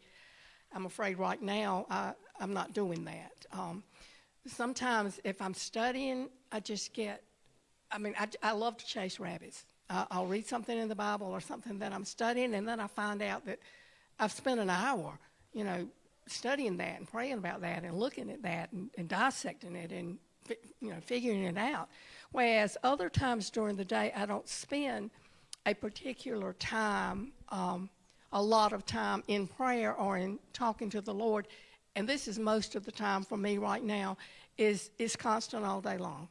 I'm afraid right now I'm not doing that. Sometimes if I'm studying, I love to chase rabbits. I'll read something in the Bible or something that I'm studying, and then I find out that I've spent an hour, studying that and praying about that and looking at that and dissecting it and, figuring it out. Whereas other times during the day, I don't spend a particular time, a lot of time in prayer or in talking to the Lord. And this is most of the time for me right now, is constant all day long.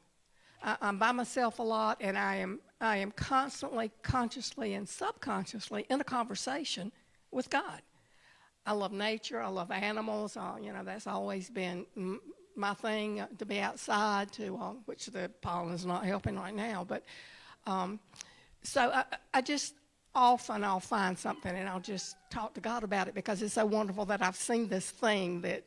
I'm by myself a lot, and I am constantly, consciously, and subconsciously in a conversation with God. I love nature. I love animals. That's always been my thing, to be outside, which the pollen's not helping right now. But so I just often I'll find something and I'll just talk to God about it, because it's so wonderful that I've seen this thing that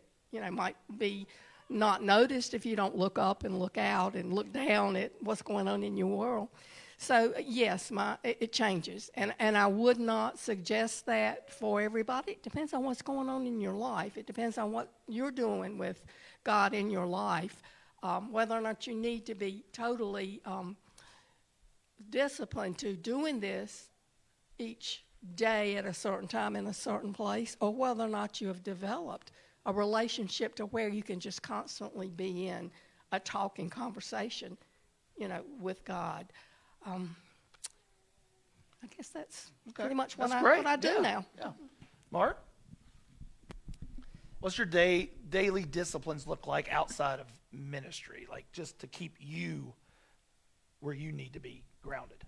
might be not noticed if you don't look up and look out and look down at what's going on in your world. So yes, it changes, and I would not suggest that for everybody. It depends on what's going on in your life. It depends on what you're doing with God in your life, whether or not you need to be totally disciplined to doing this each day at a certain time in a certain place, or whether or not you have developed a relationship to where you can just constantly be in a talking conversation, with God. I guess that's pretty much what I do now. Yeah. Mark? What's your daily disciplines look like outside of ministry, like just to keep you where you need to be grounded?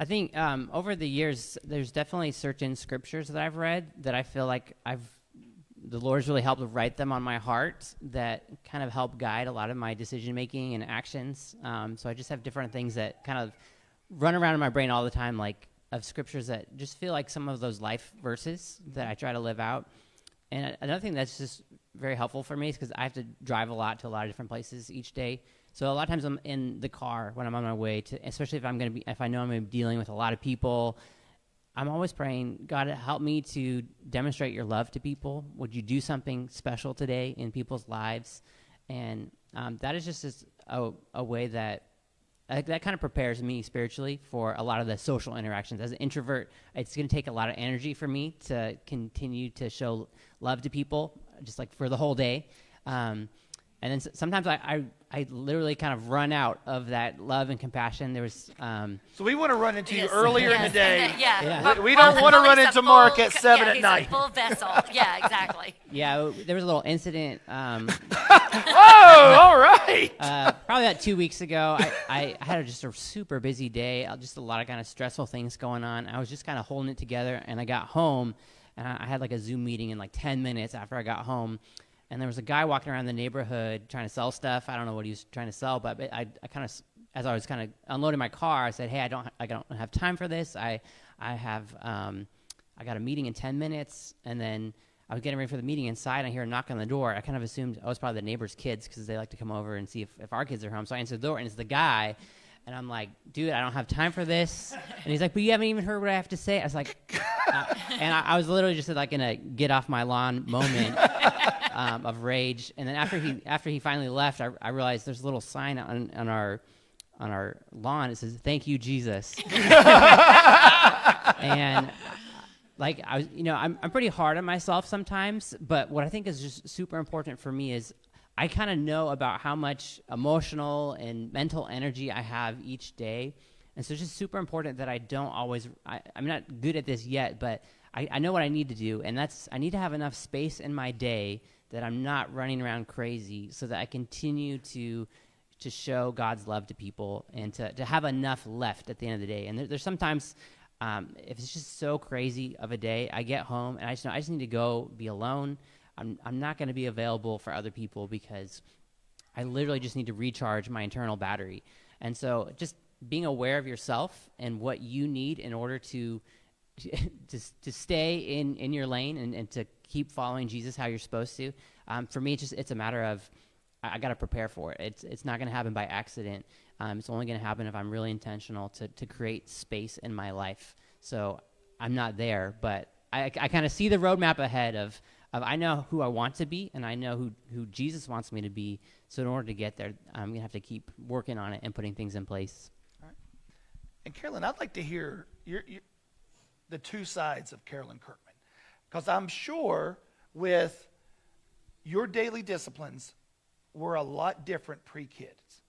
I think over the years, there's definitely certain scriptures that I've read that I feel like the Lord's really helped write them on my heart that kind of help guide a lot of my decision-making and actions. So I just have different things that kind of run around in my brain all the time, like of scriptures that just feel like some of those life verses that I try to live out. And another thing that's just very helpful for me is because I have to drive a lot to a lot of different places each day. So a lot of times I'm in the car when I'm on my way to, especially if I know I'm going to be dealing with a lot of people, I'm always praying, God, help me to demonstrate your love to people. Would you do something special today in people's lives? And that is just a way that kind of prepares me spiritually for a lot of the social interactions. As an introvert, it's going to take a lot of energy for me to continue to show love to people, just like for the whole day. And then sometimes I literally kind of run out of that love and compassion. There was so we want to run into you earlier in the day. Yeah. We don't want to run into Mark at 7 at night. A full vessel. Yeah, exactly. Yeah, there was a little incident. Oh, all right. Probably about 2 weeks ago, I had just a super busy day, just a lot of kind of stressful things going on. I was just kind of holding it together, and I got home, and I had like a Zoom meeting in like 10 minutes after I got home. And there was a guy walking around the neighborhood trying to sell stuff. I don't know what he was trying to sell, but I kind of, as I was kind of unloading my car, I said, "Hey, I don't have time for this. I got a meeting in 10 minutes." And then I was getting ready for the meeting inside, and I hear a knock on the door. I kind of assumed I was probably the neighbor's kids because they like to come over and see if our kids are home. So I answered the door, and it's the guy. And I'm like, "Dude, I don't have time for this." And he's like, "But you haven't even heard what I have to say." I was like, and I was literally just like in a get off my lawn moment of rage. And then after he finally left, I realized there's a little sign on our lawn. It says, "Thank you, Jesus." And like I'm pretty hard on myself sometimes, but what I think is just super important for me is I kind of know about how much emotional and mental energy I have each day. And so it's just super important that I don't always, I'm not good at this yet, but I know what I need to do. And I need to have enough space in my day that I'm not running around crazy so that I continue to show God's love to people and to have enough left at the end of the day. And there's sometimes, if it's just so crazy of a day, I get home and I just need to go be alone. I'm not going to be available for other people because I literally just need to recharge my internal battery. And so just being aware of yourself and what you need in order to stay in your lane and to keep following Jesus how you're supposed to. For me, it's a matter of I got to prepare for it. It's not going to happen by accident. It's only going to happen if I'm really intentional to create space in my life. So I'm not there, but I kind of see the roadmap ahead of I know who I want to be, and I know who Jesus wants me to be. So in order to get there, I'm going to have to keep working on it and putting things in place. All right. And Carolyn, I'd like to hear the two sides of Carolyn Kirkman, because I'm sure with your daily disciplines were a lot different pre-kids.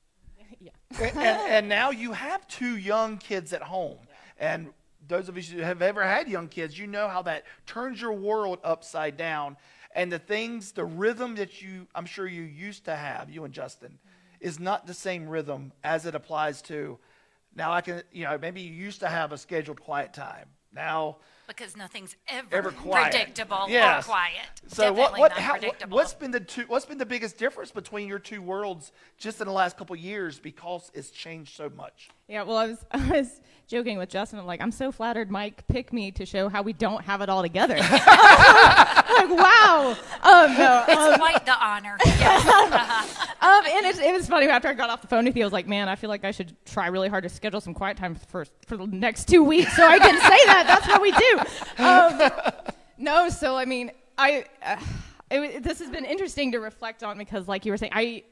Yeah. and now you have two young kids at home. Yeah. And those of us who have ever had young kids, you know how that turns your world upside down. And the rhythm that I'm sure you used to have, you and Justin, is not the same rhythm as it applies to, now maybe you used to have a scheduled quiet time. Now, because nothing's ever quiet. Predictable Yes. or quiet. So Predictable. what's been the biggest difference between your two worlds just in the last couple of years, because it's changed so much? Yeah, well, I was joking with Justin. I'm like, I'm so flattered Mike picked me to show how we don't have it all together. Like, wow. It's quite the honor. Yes. And it was funny, after I got off the phone with you, I was like, man, I feel like I should try really hard to schedule some quiet time for the next 2 weeks so I can say that. That's what we do. No, so I mean, this has been interesting to reflect on, because like you were saying, I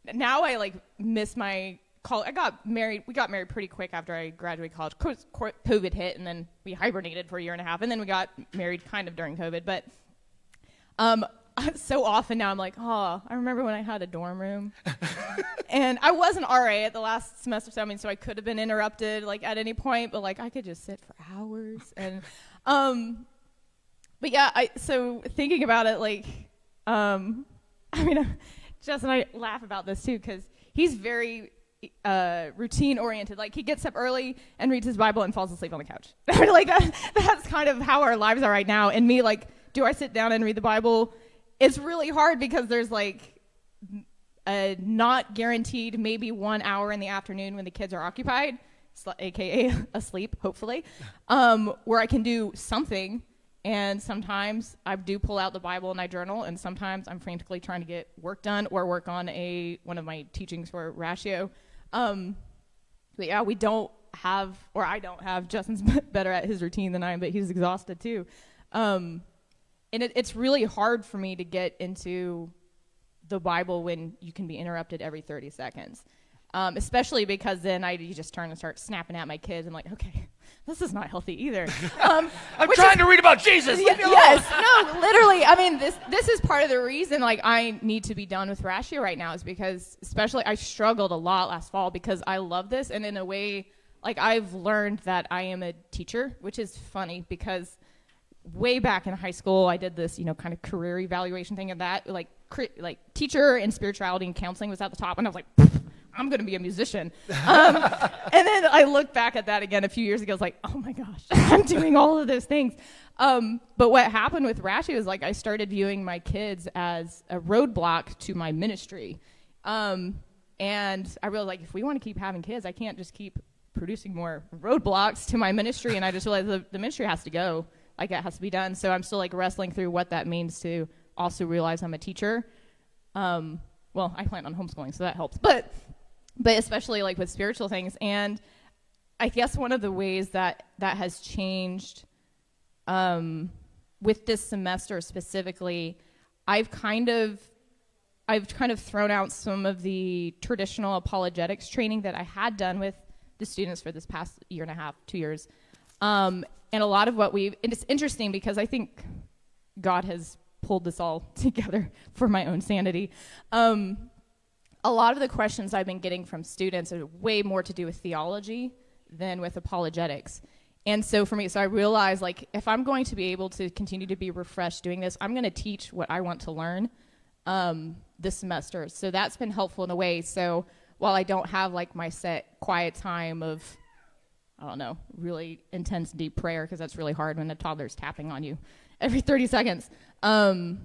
like miss my college. We got married pretty quick after I graduated college. COVID hit, and then we hibernated for a year and a half, and then we got married kind of during COVID. But so often now I'm like, oh, I remember when I had a dorm room. And I was an RA at the last semester, so I could have been interrupted like at any point, but like I could just sit for hours. And but yeah, so thinking about it, like I mean, Jess and I laugh about this too, because he's very routine oriented. Like, he gets up early and reads his Bible and falls asleep on the couch. Like that's kind of how our lives are right now. And me, like, do I sit down and read the Bible? It's really hard, because there's like a not guaranteed maybe 1 hour in the afternoon when the kids are occupied, aka asleep, hopefully, where I can do something. And sometimes I do pull out the Bible and I journal, and sometimes I'm frantically trying to get work done or work on one of my teachings for Ratio. But yeah, I don't have, Justin's better at his routine than I am, but he's exhausted too. And it's really hard for me to get into the Bible when you can be interrupted every 30 seconds. Especially because then you just turn and start snapping at my kids. I'm like, okay, this is not healthy either. I'm trying to read about Jesus. Yes, no, literally. I mean, this is part of the reason like I need to be done with Ratio right now, is because especially I struggled a lot last fall because I love this, and in a way, like I've learned that I am a teacher, which is funny because way back in high school I did this, kind of career evaluation thing, and that like teacher and spirituality and counseling was at the top, and I was like, I'm going to be a musician. And then I looked back at that again a few years ago. I was like, oh my gosh, I'm doing all of those things. But what happened with Ratio is like I started viewing my kids as a roadblock to my ministry. And I realized like if we want to keep having kids, I can't just keep producing more roadblocks to my ministry. And I just realized the ministry has to go. Like it has to be done. So I'm still like wrestling through what that means to also realize I'm a teacher. Well, I plan on homeschooling, so that helps. But especially like with spiritual things. And I guess one of the ways that has changed with this semester specifically, I've kind of I've kind of thrown out some of the traditional apologetics training that I had done with the students for this past year and a half, 2 years. And a lot of what and it's interesting because I think God has pulled this all together for my own sanity. A lot of the questions I've been getting from students are way more to do with theology than with apologetics. And so for me, I realized, like, if I'm going to be able to continue to be refreshed doing this, I'm going to teach what I want to learn this semester. So that's been helpful in a way. So while I don't have, like, my set quiet time of, I don't know, really intense, deep prayer, because that's really hard when a toddler's tapping on you every 30 seconds, a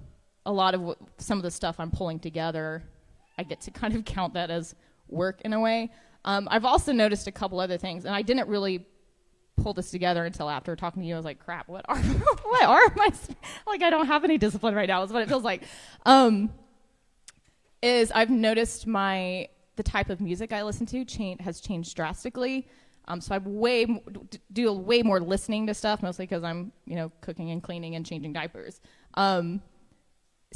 lot of some of the stuff I'm pulling together, I get to kind of count that as work in a way. I've also noticed a couple other things, and I didn't really pull this together until after talking to you. I was like, crap, what are my, like, I don't have any discipline right now is what it feels like. Is I've noticed the type of music I listen to has changed drastically. So I do way more listening to stuff, mostly because I'm, cooking and cleaning and changing diapers.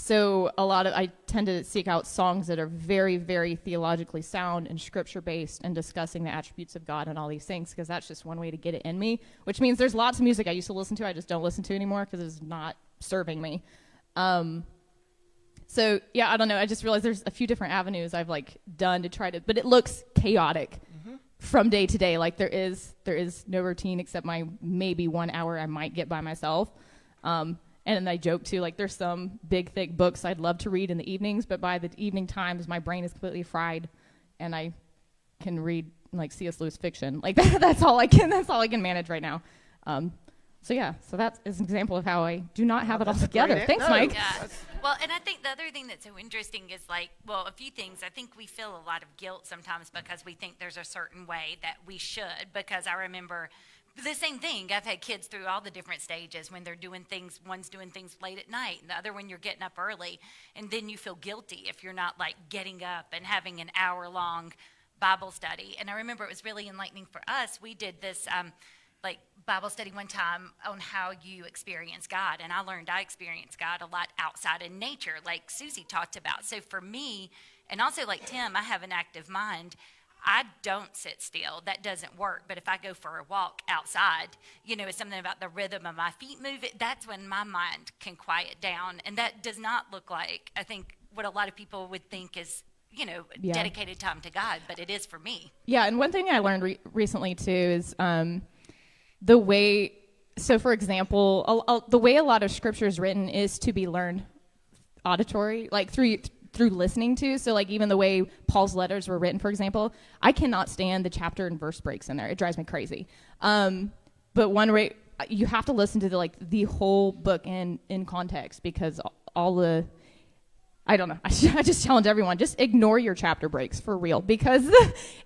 So I tend to seek out songs that are very, very theologically sound and scripture-based and discussing the attributes of God and all these things, because that's just one way to get it in me, which means there's lots of music I used to listen to I just don't listen to anymore because it's not serving me. So, yeah, I don't know. I just realized there's a few different avenues I've, done to try to, but it looks chaotic from day to day. Like, there is no routine except my maybe 1 hour I might get by myself. And I joke, too, there's some big, thick books I'd love to read in the evenings, but by the evening times, my brain is completely fried, and I can read, C.S. Lewis fiction. That's all I can manage right now. So that is an example of how I do not have it all together. Thanks, Mike. Yeah. Well, and I think the other thing that's so interesting is a few things. I think we feel a lot of guilt sometimes because we think there's a certain way that we should, because I remember the same thing. I've had kids through all the different stages when they're doing things. One's doing things late at night, and the other when you're getting up early. And then you feel guilty if you're not getting up and having an hour-long Bible study. And I remember it was really enlightening for us. We did this Bible study one time on how you experience God. And I learned I experience God a lot outside in nature, like Susie talked about. So for me, and also like Tim, I have an active mind. I don't sit still. That doesn't work. But if I go for a walk outside, it's something about the rhythm of my feet moving. That's when my mind can quiet down. And that does not look like, I think, what a lot of people would think is, dedicated time to God. But it is for me. Yeah, and one thing I learned recently, too, is the way, so for example, the way a lot of scripture is written is to be learned auditory, through listening to. So even the way Paul's letters were written, for example, I cannot stand the chapter and verse breaks in there. It drives me crazy. But one way, you have to listen to the whole book in context, because I don't know. I just challenge everyone, just ignore your chapter breaks for real, because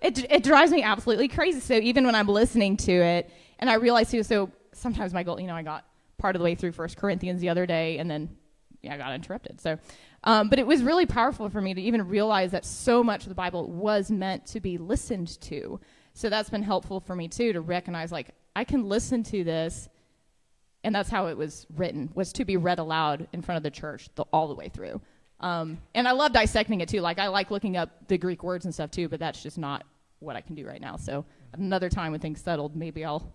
it drives me absolutely crazy. So even when I'm listening to it, and I realize too, so sometimes my goal, I got part of the way through 1 Corinthians the other day, and then I got interrupted. So, but it was really powerful for me to even realize that so much of the Bible was meant to be listened to. So that's been helpful for me too, to recognize I can listen to this, and that's how it was written, was to be read aloud in front of the church all the way through. And I love dissecting it too. I like looking up the Greek words and stuff too, but that's just not what I can do right now. So at another time when things settled, maybe I'll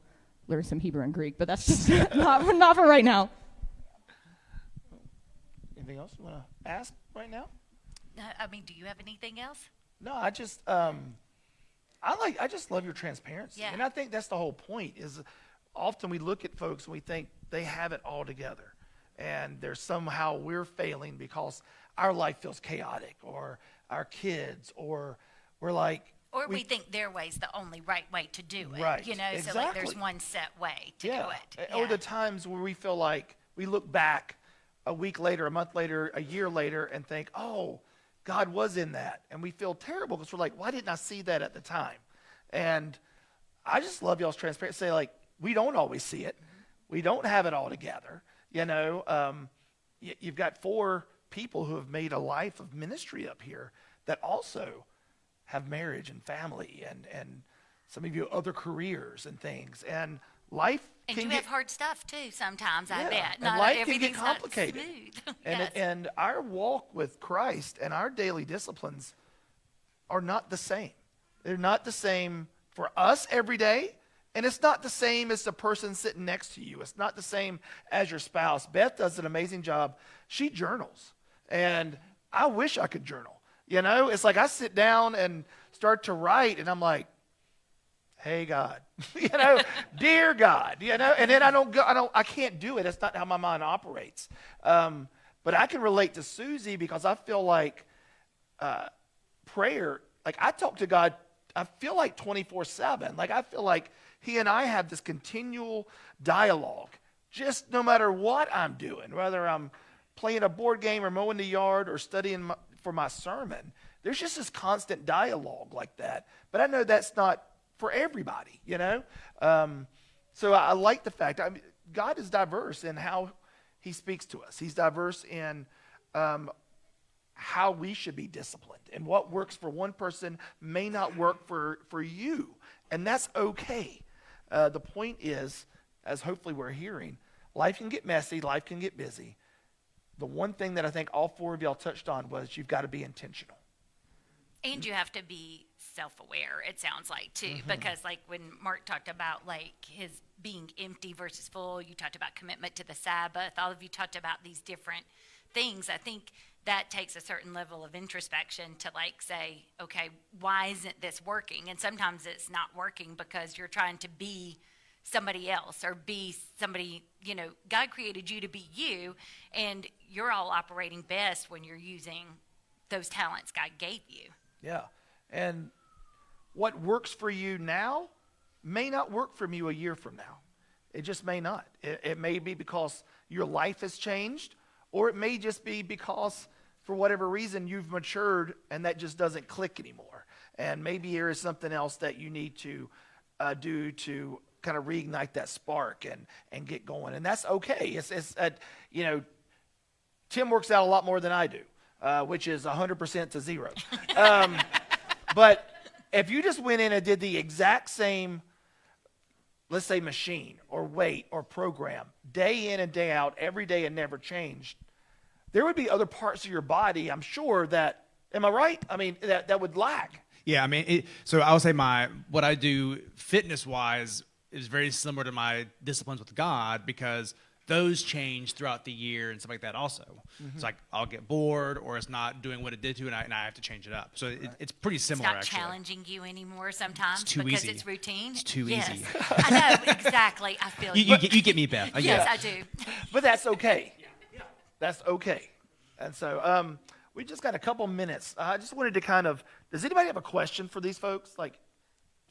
learn some Hebrew and Greek, but that's just not for right now. Anything else you want to ask right now? Do you have anything else? No, I just just love your transparency. Yeah. And I think that's the whole point, is often we look at folks and we think they have it all together, and there's somehow we're failing because our life feels chaotic, or our kids, or we're or we think their way's the only right way to do it. Right. So there's one set way to do it. Or the times where we feel like we look back a week later, a month later, a year later, and think, oh, God was in that. And we feel terrible because we're like, why didn't I see that at the time? And I just love y'all's transparency. Say, we don't always see it. We don't have it all together. You've got 4 people who have made a life of ministry up here that also have marriage and family, and some of you other careers and things. And life And can you get have hard stuff too sometimes, I Yeah, bet. and Not life can get everything's not complicated. smooth. and Yes. and our walk with Christ and our daily disciplines are not the same. They're not the same for us every day, and it's not the same as the person sitting next to you. It's not the same as your spouse. Beth does an amazing job. She journals, and I wish I could journal. You know, it's like I sit down and start to write, and I'm like, hey God, you know, dear God, you know, and then I can't do it. That's not how my mind operates. But I can relate to Susie because I feel like prayer, like I talk to God, I feel like 24/7. Like I feel like he and I have this continual dialogue, just no matter what I'm doing, whether I'm playing a board game or mowing the yard or studying for my sermon. There's just this constant dialogue like that. But I know that's not for everybody, you know? So I like the fact, God is diverse in how he speaks to us. He's diverse in how we should be disciplined. And what works for one person may not work for you. And that's okay. The point is, as hopefully we're hearing, life can get messy, life can get busy. The one thing that I think all four of y'all touched on was you've got to be intentional. And you have to be self-aware, it sounds like, too, because like when Mark talked about like his being empty versus full, you talked about commitment to the Sabbath, all of you talked about these different things. I think that takes a certain level of introspection to like say, okay, why isn't this working? And sometimes it's not working because you're trying to be somebody else or be somebody, you know, God created you to be you, and you're all operating best when you're using those talents God gave you. Yeah. And what works for you now may not work for you a year from now. It just may not. It may be because your life has changed, or it may just be because for whatever reason you've matured and that just doesn't click anymore. And maybe there is something else that you need to do to kind of reignite that spark and get going. And that's okay. It's you know, Tim works out a lot more than I do, which is 100% to 0. But if you just went in and did the exact same, let's say machine or weight or program, day in and day out, every day and never changed, there would be other parts of your body, I'm sure, that, am I right? I mean, that would lag. Yeah, I mean, so I would say what I do fitness-wise is very similar to my disciplines with God, because those change throughout the year and stuff like that also. It's like I'll get bored, or it's not doing what it did to, and I have to change it up. So it's pretty similar, It's not actually. challenging you anymore sometimes It's too because easy. it's routine. It's too Yes. easy. I know, exactly. I feel You get me, Beth. I get Yes, it. I do. But that's okay. That's okay. And so we just got a couple minutes. I just wanted to kind of, does anybody have a question for these folks? Like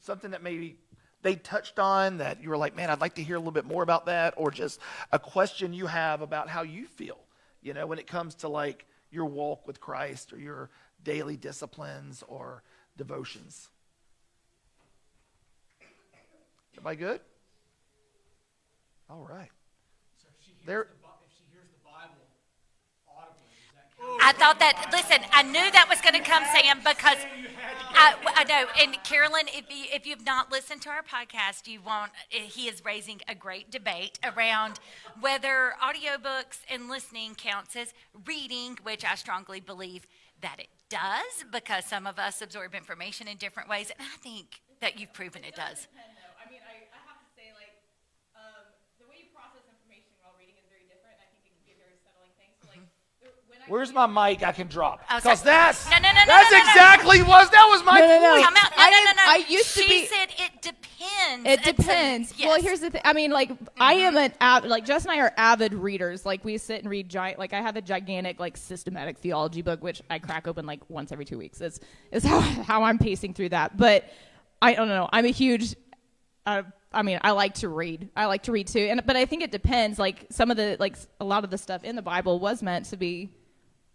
something that maybe they touched on that you were like, man, I'd like to hear a little bit more about that, or just a question you have about how you feel, you know, when it comes to like your walk with Christ or your daily disciplines or devotions. Everybody good? All right. So if she There- hears the Bible audibly, does that count? I thought that, listen, I knew that was going to come, Sam, because I know. And Carolyn, if you've not listened to our podcast, you won't. He is raising a great debate around whether audiobooks and listening counts as reading, which I strongly believe that it does, because some of us absorb information in different ways. And I think that you've proven it does. Depend, though. I mean, I have to say, like, the way you process information while reading is very different. I think it can be a very settling thing. So, like, when I Where's my mic I can drop? I was Because like, that's no, that's no. exactly that was my point. Come out. No. I used to she be- said it depends. It And so- depends. yes. Well, here's the thing. I mean, like, I am like, Jess and I are avid readers. Like, we sit and read like, I have a gigantic, like, systematic theology book, which I crack open, like, once every 2 weeks. Is how I'm pacing through that. But I don't know. I'm a huge, I mean, I like to read. I like to read, too. But I think it depends. Like, some of the, like, a lot of the stuff in the Bible was meant to be,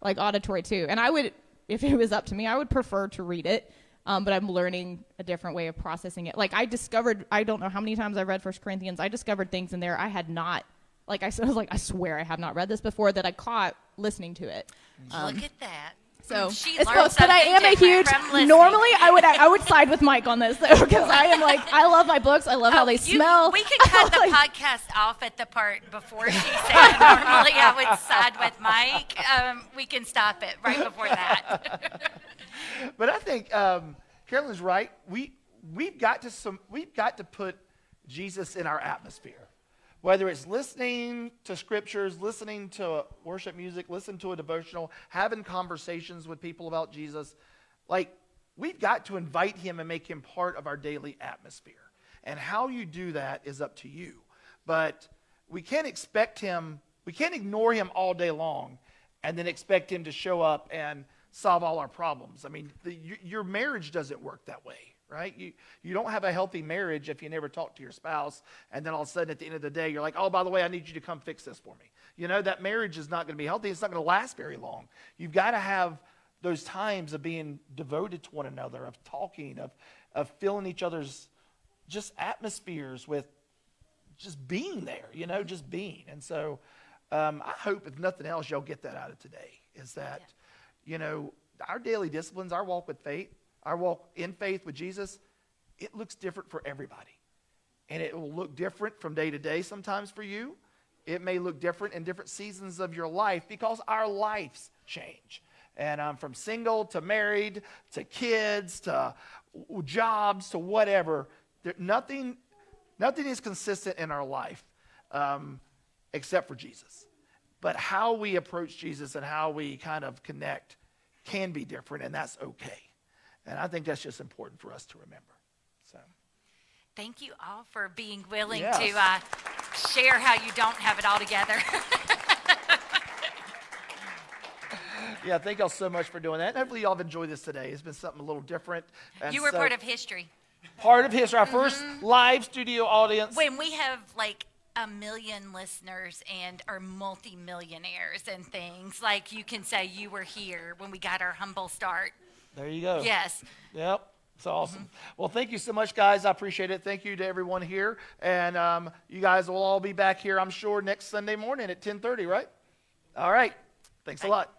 like, auditory, too. And I would, if it was up to me, I would prefer to read it. But I'm learning a different way of processing it. Like, I don't know how many times I've read 1 Corinthians. I discovered things in there I had not, like, I was like, I swear I have not read this before, that I caught listening to it. Look at that. So She it's learned both, but I something am a different huge. from listening. Normally, I would side with Mike on this though, because I am like, I love my books. I love how they smell. We can cut the podcast off at the part before she said normally I would side with Mike. We can stop it right before that. But I think Carolyn's right. We've got to put Jesus in our atmosphere. Whether it's listening to scriptures, listening to worship music, listening to a devotional, having conversations with people about Jesus, like we've got to invite him and make him part of our daily atmosphere. And how you do that is up to you. But we can't ignore him all day long and then expect him to show up and solve all our problems. I mean, your marriage doesn't work that way. Right? You don't have a healthy marriage if you never talk to your spouse, and then all of a sudden at the end of the day, you're like, oh, by the way, I need you to come fix this for me. You know, that marriage is not going to be healthy. It's not going to last very long. You've got to have those times of being devoted to one another, of talking, of filling each other's just atmospheres with just being there, you know, just being. And so I hope, if nothing else, y'all get that out of today, is that, you know, our daily disciplines, our walk with faith, our walk in faith with Jesus, it looks different for everybody. And it will look different from day to day sometimes for you. It may look different in different seasons of your life because our lives change. And from single to married to kids to jobs to whatever, nothing is consistent in our life except for Jesus. But how we approach Jesus and how we kind of connect can be different, and that's okay. And I think that's just important for us to remember. So, Thank you all for being willing Yes. to share how you don't have it all together. yeah, thank y'all so much for doing that. And hopefully y'all have enjoyed this today. It's been something a little different. And You were so- part of history. Part of history, our first live studio audience. When we have like 1 million listeners and are multimillionaires and things, like you can say you were here when we got our humble start. There you go. Yes. Yep. It's awesome. Well, thank you so much, guys. I appreciate it. Thank you to everyone here. And you guys will all be back here, I'm sure, next Sunday morning at 10:30, right? All right. Thanks a lot.